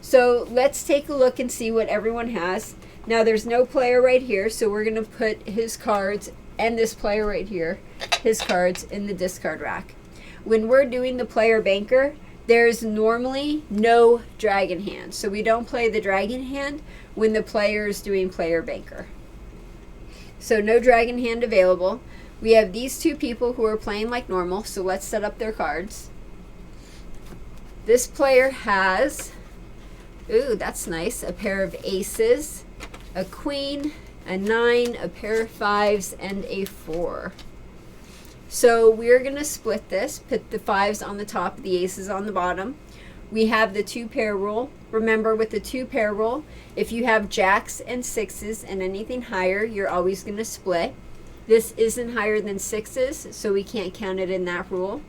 So let's take a look and see what everyone has. Now there's no player right here, so we're going to put his cards and this player right here, his cards, in the discard rack. When we're doing the player banker, there's normally no dragon hand. So we don't play the dragon hand when the player is doing player banker. So no dragon hand available. We have these two people who are playing like normal, so let's set up their cards. This player has, ooh, that's nice, a pair of aces, a queen, a 9, a pair of 5s, and a 4. So we're going to split this, put the 5s on the top, the aces on the bottom. We have the 2-pair rule. Remember, with the 2-pair rule, if you have jacks and 6s and anything higher, you're always going to split. This isn't higher than 6s, so we can't count it in that rule.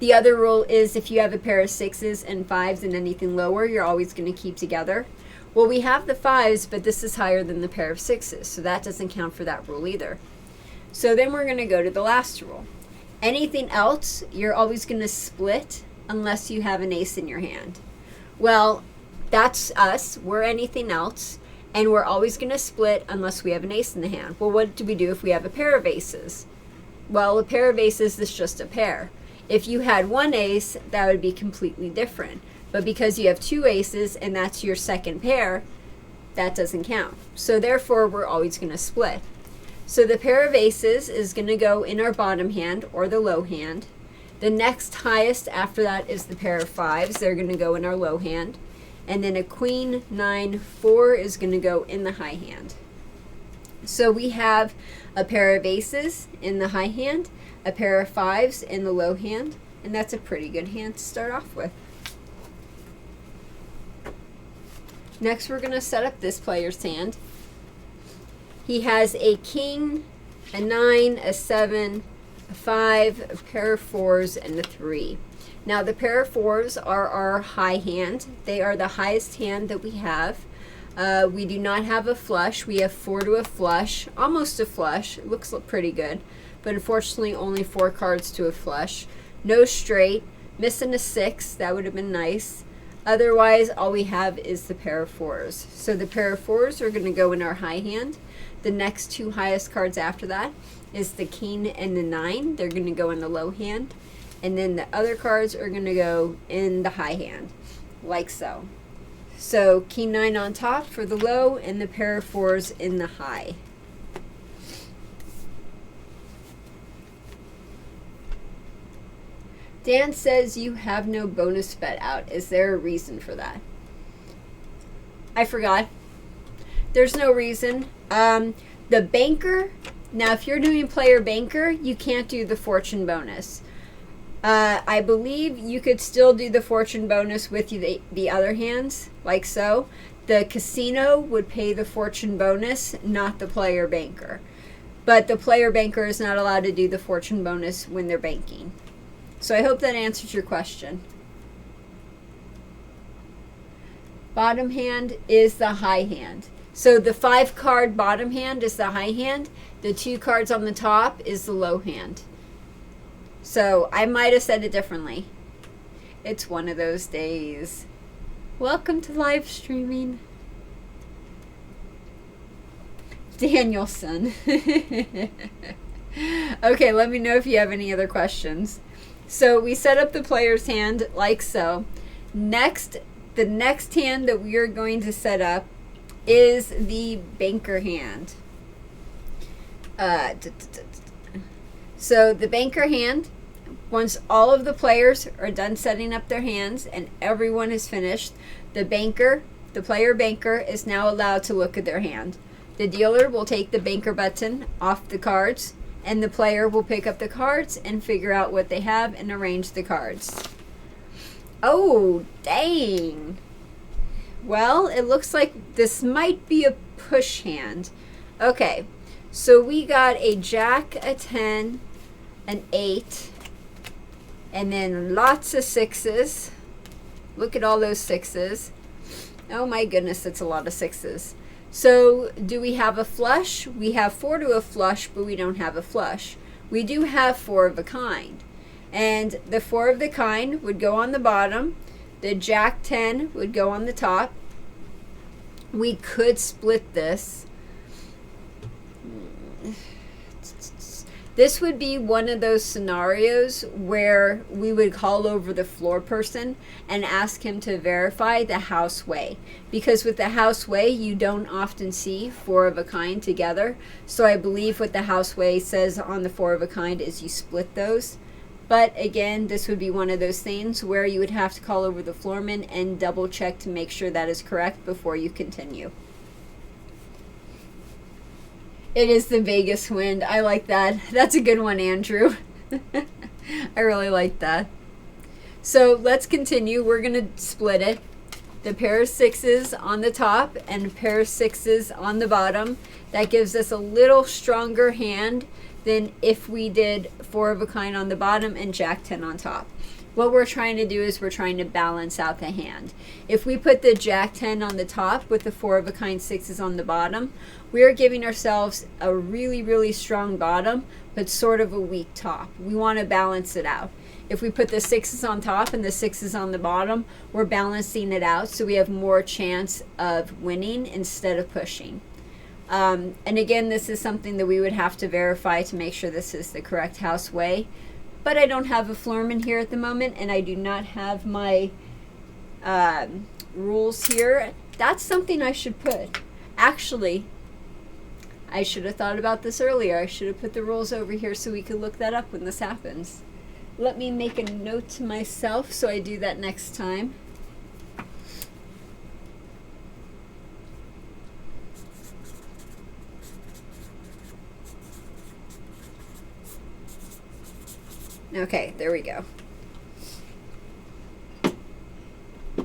The other rule is if you have a pair of 6s and 5s and anything lower, you're always going to keep together. Well, we have the 5s, but this is higher than the pair of 6s, so that doesn't count for that rule either. So then we're going to go to the last rule. Anything else, you're always going to split unless you have an ace in your hand. Well, that's us. We're anything else, and we're always going to split unless we have an ace in the hand. Well, what do we do if we have a pair of aces? Well, a pair of aces is just a pair. If you had one ace, that would be completely different. But because you have 2 aces and that's your second pair, that doesn't count. So therefore, we're always going to split. So the pair of aces is going to go in our bottom hand or the low hand. The next highest after that is the pair of 5s. They're going to go in our low hand. And then a queen, 9, 4 is going to go in the high hand. So we have a pair of aces in the high hand, a pair of 5s in the low hand, and that's a pretty good hand to start off with. Next, we're going to set up this player's hand. He has a king, a 9, a 7, a 5, a pair of 4s, and a 3. Now, the pair of 4s are our high hand. They are the highest hand that we have. We do not have a flush. We have 4 to a flush, almost a flush. It looks pretty good, but unfortunately only 4 cards to a flush. No straight, missing a 6. That would have been nice. Otherwise, all we have is the pair of 4s. So the pair of 4s are going to go in our high hand. The next 2 highest cards after that is the king and the 9. They're going to go in the low hand. And then the other cards are going to go in the high hand, like so. So king 9 on top for the low and the pair of 4s in the high. Dan says you have no bonus bet out. Is there a reason for that? I forgot. There's no reason. The banker, now if you're doing player banker, you can't do the fortune bonus. I believe you could still do the fortune bonus with the other hands, like so. The casino would pay the fortune bonus, not the player banker. But the player banker is not allowed to do the fortune bonus when they're banking. So I hope that answers your question. Bottom hand is the high hand. So the 5-card bottom hand is the high hand. The 2 cards on the top is the low hand. So I might have said it differently. It's one of those days. Welcome to live streaming. Danielson. Okay, let me know if you have any other questions. So we set up the player's hand like so. Next, the next hand that we are going to set up is the banker hand. So the banker hand, once all of the players are done setting up their hands and everyone is finished, the player banker is now allowed to look at their hand. The dealer will take the banker button off the cards, and the player will pick up the cards and figure out what they have and arrange the cards. Oh, dang. Well, it looks like this might be a push hand. Okay, so we got a jack, a 10, an 8, and then lots of 6s. Look at all those 6s. Oh my goodness, that's a lot of 6s. So do we have a flush? We have 4 to a flush, but we don't have a flush. We do have 4 of a kind. And the 4 of the kind would go on the bottom. The jack 10 would go on the top. We could split this. This would be one of those scenarios where we would call over the floor person and ask him to verify the house way. Because with the house way, you don't often see 4 of a kind together. So I believe what the house way says on the 4 of a kind is you split those. But again, this would be one of those things where you would have to call over the floorman and double check to make sure that is correct before you continue. It is the Vegas wind. I like that. That's a good one, Andrew. I really like that. So let's continue. We're going to split it. The pair of 6s on the top and a pair of 6s on the bottom. That gives us a little stronger hand than if we did 4 of a kind on the bottom and jack 10 on top. What we're trying to do is we're trying to balance out the hand. If we put the jack 10 on the top with the 4 of a kind 6s on the bottom, we are giving ourselves a really, really strong bottom, but sort of a weak top. We want to balance it out. If we put the 6s on top and the 6s on the bottom, we're balancing it out so we have more chance of winning instead of pushing. And again, this is something that we would have to verify to make sure this is the correct house way. But I don't have a floorman here at the moment, and I do not have my rules here. That's something I should put. Actually, I should have thought about this earlier. I should have put the rules over here so we could look that up when this happens. Let me make a note to myself so I do that next time. Okay, there we go.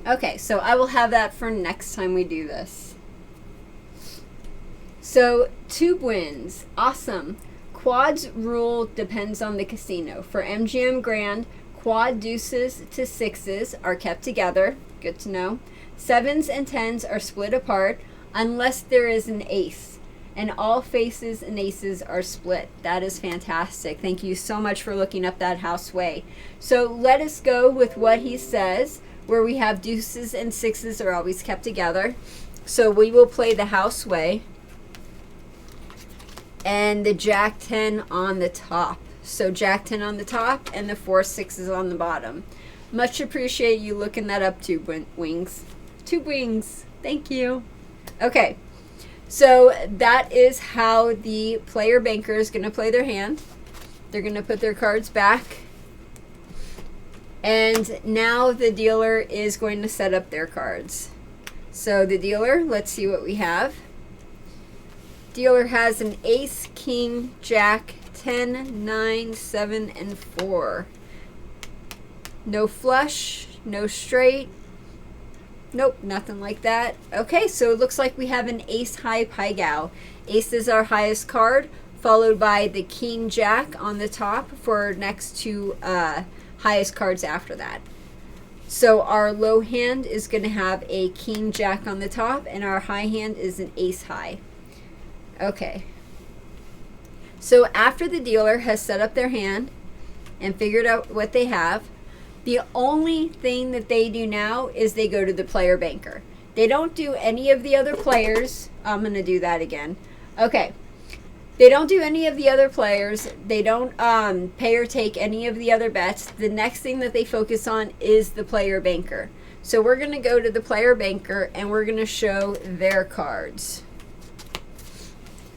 Okay, so I will have that for next time we do this. So, tube wins. Awesome. Quads rule depends on the casino. For MGM Grand, quad deuces to 6s are kept together. Good to know. 7s and 10s are split apart unless there is an ace. And all faces and aces are split. That is fantastic. Thank you so much for looking up that house way. So let us go with what he says, where we have deuces and 6s are always kept together. So we will play the house way and the jack 10 on the top. So jack 10 on the top and the 4 6s on the bottom. Much appreciate you looking that up, Tube Wings. Tube Wings. Thank you. Okay. So that is how the player banker is going to play their hand. They're going to put their cards back. And now the dealer is going to set up their cards. So the dealer, let's see what we have. Dealer has an ace, king, jack, 10, 9, 7, and 4. No flush, no straight. Nope, nothing like that. Okay, so it looks like we have an ace high Pai-Gow. Ace is our highest card, followed by the king jack on the top for next two highest cards after that. So our low hand is going to have a king jack on the top, and our high hand is an ace high. Okay. So after the dealer has set up their hand and figured out what they have, the only thing that they do now is they go to the player banker. They don't do any of the other players. I'm going to do that again. Okay. They don't do any of the other players. They don't pay or take any of the other bets. The next thing that they focus on is the player banker. So we're going to go to the player banker and we're going to show their cards.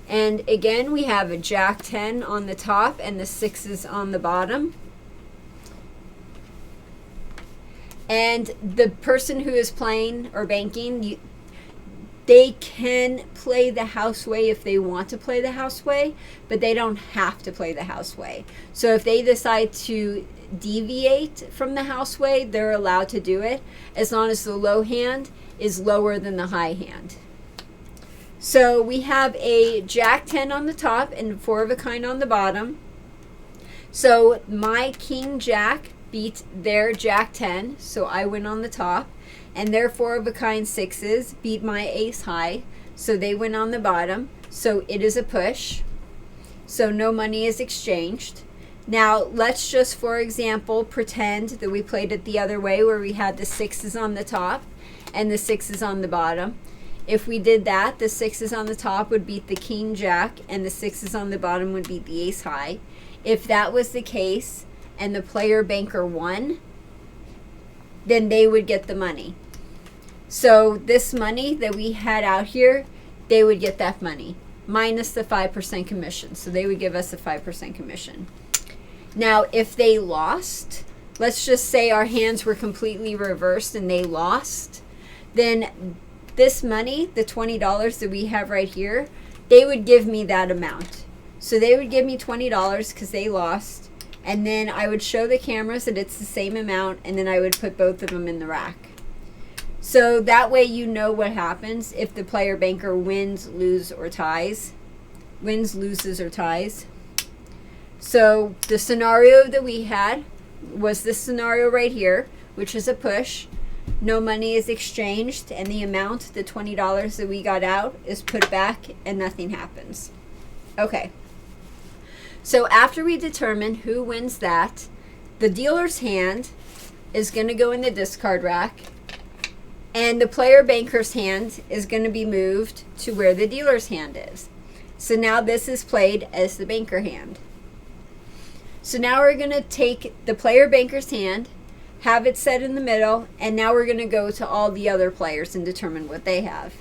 And again, we have a Jack 10 on the top and the 6s on the bottom. And the person who is playing or banking, they can play the house way if they want to play the house way, but they don't have to play the house way. So if they decide to deviate from the house way, they're allowed to do it as long as the low hand is lower than the high hand. So we have a Jack 10 on the top and 4 of a kind on the bottom. So my King Jack beat their Jack 10, so I win on the top. And their 4 of a kind 6s beat my ace high, so they win on the bottom. So it is a push. So no money is exchanged. Now let's just, for example, pretend that we played it the other way where we had the 6s on the top and the 6s on the bottom. If we did that, the 6s on the top would beat the King Jack and the 6s on the bottom would beat the ace high. If that was the case and the player banker won, then they would get the money. So this money that we had out here, they would get that money minus the 5% commission. So they would give us a 5% commission. Now, if they lost, let's just say our hands were completely reversed and they lost, then this money, the $20 that we have right here, they would give me that amount. So they would give me $20 because they lost, and then I would show the cameras that it's the same amount, and then I would put both of them in the rack. So that way you know what happens if the player banker wins, loses, or ties. Wins, loses, or ties. So the scenario that we had was this scenario right here, which is a push. No money is exchanged, and the amount, the $20 that we got out, is put back, and nothing happens. Okay. So after we determine who wins that, the dealer's hand is going to go in the discard rack, and the player banker's hand is going to be moved to where the dealer's hand is. So now this is played as the banker hand. So now we're going to take the player banker's hand, have it set in the middle, and now we're going to go to all the other players and determine what they have.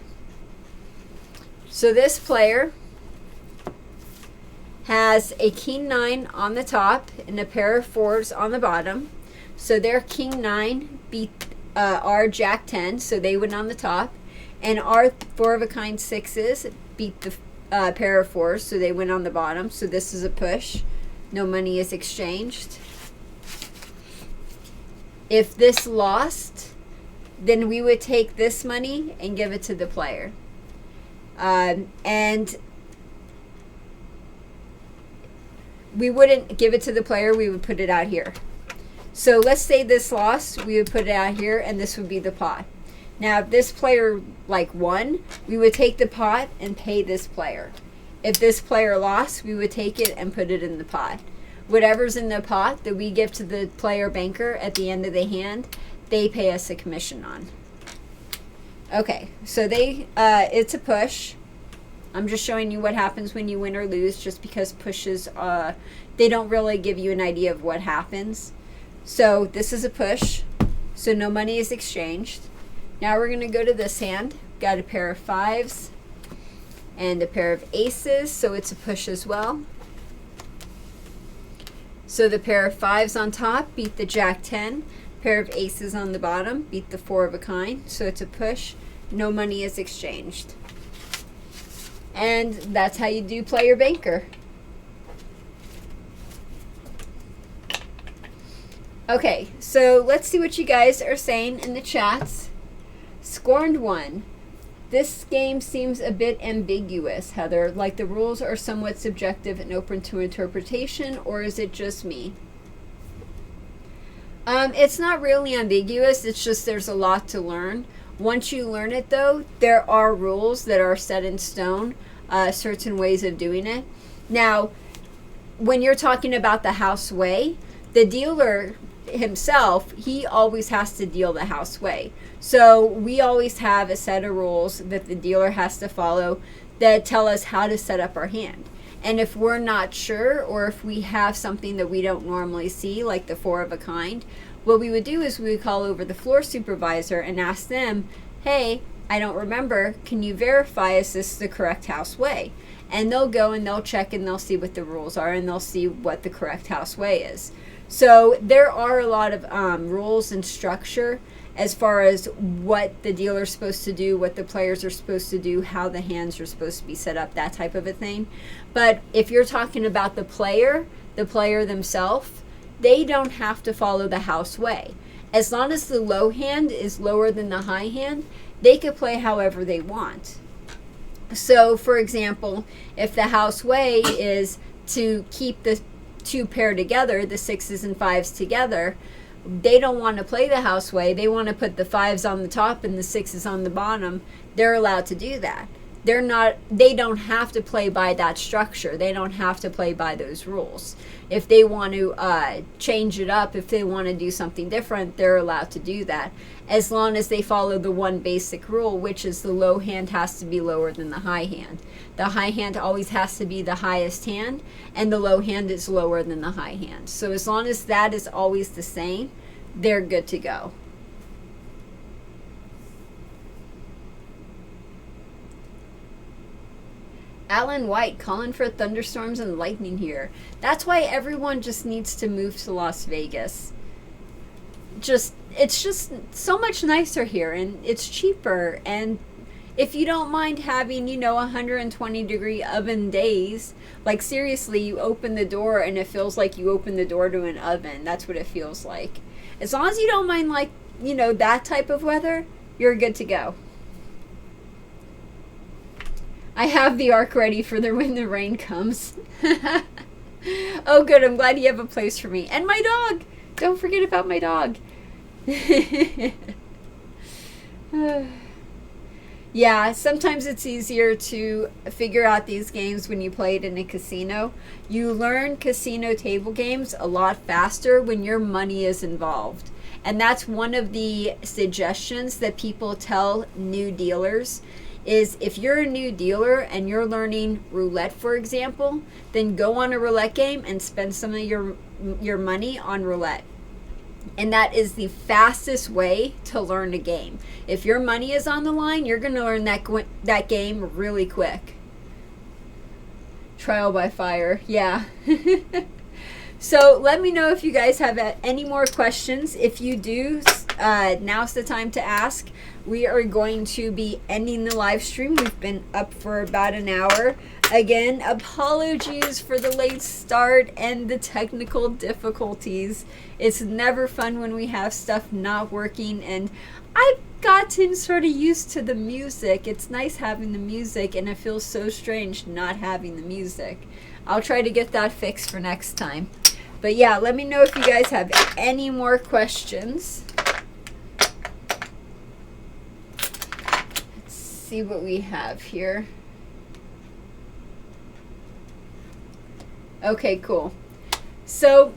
So this player has a King 9 on the top and a pair of 4s on the bottom. So their King 9 beat our Jack 10, so they went on the top, and our 4 of a kind 6s beat the pair of 4s, so they went on the bottom. So this is a push. No money is exchanged. If this lost, then we would take this money and give it to the player. And we wouldn't give it to the player, we would put it out here. So let's say this lost, we would put it out here, and this would be the pot. Now if this player won, we would take the pot and pay this player. If this player lost, we would take it and put it in the pot. Whatever's in the pot that we give to the player banker at the end of the hand, they pay us a commission on. Okay, so it's a push. I'm just showing you what happens when you win or lose, just because pushes, they don't really give you an idea of what happens. So this is a push, so no money is exchanged. Now we're going to go to this hand. Got a pair of 5s and a pair of aces, so it's a push as well. So the pair of 5s on top beat the Jack 10. Pair of aces on the bottom beat the 4 of a kind, so it's a push. No money is exchanged. And that's how you do player banker. Okay, so let's see what you guys are saying in the chats. Scorned 1. This game seems a bit ambiguous, Heather. Like the rules are somewhat subjective and open to interpretation, or is it just me? It's not really ambiguous. It's just there's a lot to learn. Once you learn it, though, there are rules that are set in stone, certain ways of doing it. Now, when you're talking about the house way, the dealer himself, he always has to deal the house way. So we always have a set of rules that the dealer has to follow that tell us how to set up our hand. And if we're not sure, or if we have something that we don't normally see, like the 4 of a kind, what we would do is we would call over the floor supervisor and ask them, hey, I don't remember, can you verify is this the correct house way? And they'll go and they'll check and they'll see what the rules are and they'll see what the correct house way is. So there are a lot of rules and structure as far as what the dealer's supposed to do, what the players are supposed to do, how the hands are supposed to be set up, that type of a thing. But if you're talking about the player themselves, they don't have to follow the house way. As long as the low hand is lower than the high hand, they could play however they want. So, for example, if the house way is to keep the 2 paired together, the 6s and 5s together, they don't want to play the house way. They want to put the 5s on the top and the 6s on the bottom. They're allowed to do that. They don't have to play by that structure. They don't have to play by those rules. If they want to change it up, if they want to do something different, they're allowed to do that, as long as they follow the one basic rule, which is the low hand has to be lower than the high hand. The high hand always has to be the highest hand, and the low hand is lower than the high hand. So as long as that is always the same, they're good to go. Alan White calling for thunderstorms and lightning here. That's why everyone just needs to move to Las Vegas. It's just so much nicer here, and it's cheaper, and if you don't mind having, 120-degree oven days, like seriously, you open the door and it feels like you open the door to an oven. That's what it feels like. As long as you don't mind, that type of weather, you're good to go. I have the ark ready for when the rain comes. Oh, good. I'm glad you have a place for me. And my dog. Don't forget about my dog. Yeah, sometimes it's easier to figure out these games when you play it in a casino. You learn casino table games a lot faster when your money is involved. And that's one of the suggestions that people tell new dealers is if you're a new dealer and you're learning roulette, for example, then go on a roulette game and spend some of your money on roulette. And that is the fastest way to learn a game. If your money is on the line, you're going to learn that game really quick. Trial by fire, yeah. So let me know if you guys have any more questions. If you do, now's the time to ask. We are going to be ending the live stream. We've been up for about an hour. Again, apologies for the late start and the technical difficulties. It's never fun when we have stuff not working, and I've gotten sort of used to the music. It's nice having the music, and it feels so strange not having the music. I'll try to get that fixed for next time. But yeah, let me know if you guys have any more questions. Let's see what we have here. Okay, cool. So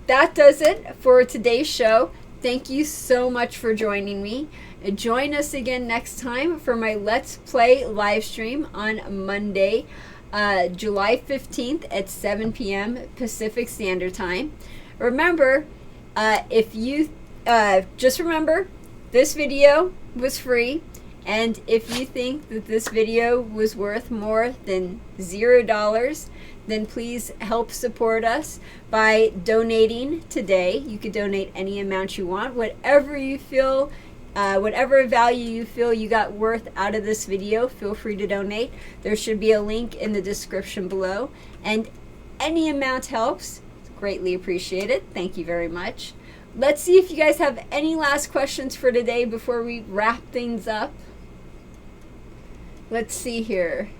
that does it for today's show. Thank you so much for joining me. Join us again next time for my Let's Play live stream on Monday, July 15th at 7 p.m. Pacific Standard Time. Remember, just remember, this video was free, and if you think that this video was worth more than $0, then please help support us by donating today. You could donate any amount you want, whatever you feel, whatever value you feel you got worth out of this video, feel free to donate. There should be a link in the description below, and any amount helps. It's greatly appreciated. Thank you very much. Let's see if you guys have any last questions for today before we wrap things up. Let's see here.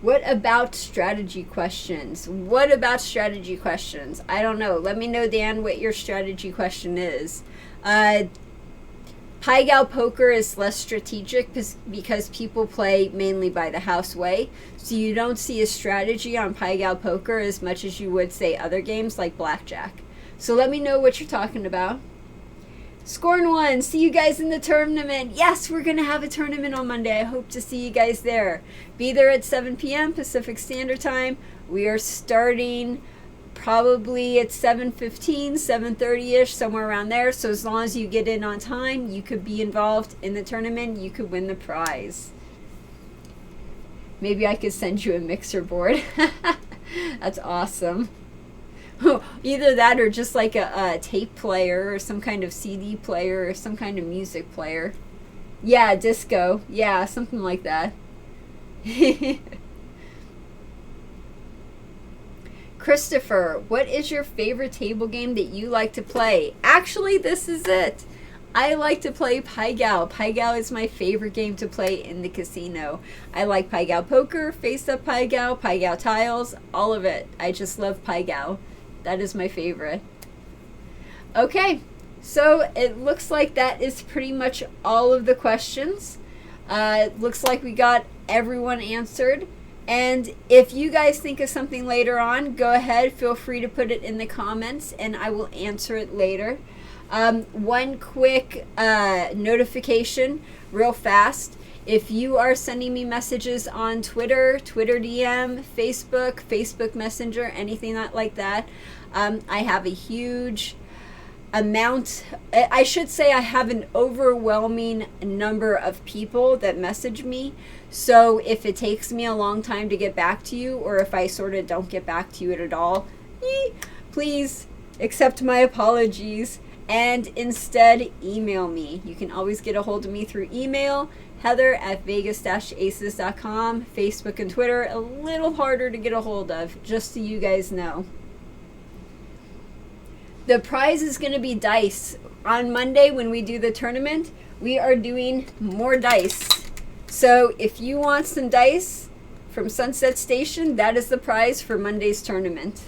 What about strategy questions? What about strategy questions? I don't know. Let me know, Dan, what your strategy question is. Pai-Gow Poker is less strategic because people play mainly by the house way. So you don't see a strategy on Pai-Gow Poker as much as you would, say, other games like Blackjack. So let me know what you're talking about. Scorn1, see you guys in the tournament. Yes, we're going to have a tournament on Monday. I hope to see you guys there. Be there at 7 p.m. Pacific Standard Time. We are starting probably at 7:15, 7:30-ish, somewhere around there. So as long as you get in on time, you could be involved in the tournament. You could win the prize. Maybe I could send you a mixer board. That's awesome. Either that or just like a tape player or some kind of CD player or some kind of music player. Yeah, disco. Yeah, something like that. Christopher, what is your favorite table game that you like to play? Actually, this is it. I like to play Pai-Gow. Pai-Gow is my favorite game to play in the casino. I like Pai-Gow Poker, Face-Up Pai-Gow, Pai-Gow Tiles, all of it. I just love Pai-Gow. That is my favorite. Okay, so it looks like that is pretty much all of the questions. It looks like we got everyone answered. And if you guys think of something later on, go ahead, feel free to put it in the comments and I will answer it later. One quick notification real fast. If you are sending me messages on Twitter, Twitter DM, Facebook Messenger, anything like that, I have a huge amount, I should say I have an overwhelming number of people that message me. So if it takes me a long time to get back to you, or if I sort of don't get back to you at all, please accept my apologies and instead email me. You can always get a hold of me through email, heather@vegas-aces.com, Facebook and Twitter, a little harder to get a hold of, just so you guys know. The prize is going to be dice. On Monday when we do the tournament, we are doing more dice. So if you want some dice from Sunset Station, that is the prize for Monday's tournament.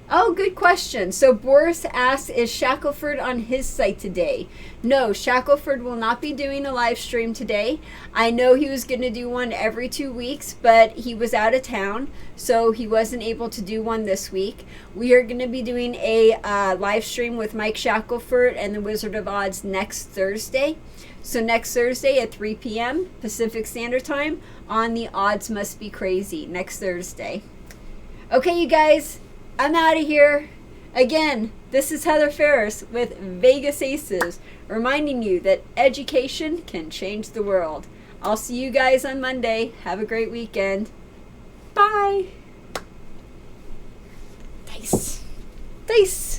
Oh, good question. So Boris asks, is Shackelford on his site today? No, Shackelford will not be doing a live stream today. I know he was going to do one every 2 weeks, but he was out of town, so he wasn't able to do one this week. We are going to be doing a live stream with Mike Shackelford and the Wizard of Odds next Thursday. So next Thursday at 3 p.m. Pacific Standard Time on the Odds Must Be Crazy, next Thursday. Okay, you guys, I'm out of here. Again, this is Heather Ferris with Vegas Aces, reminding you that education can change the world. I'll see you guys on Monday. Have a great weekend. Bye. Dice. Dice.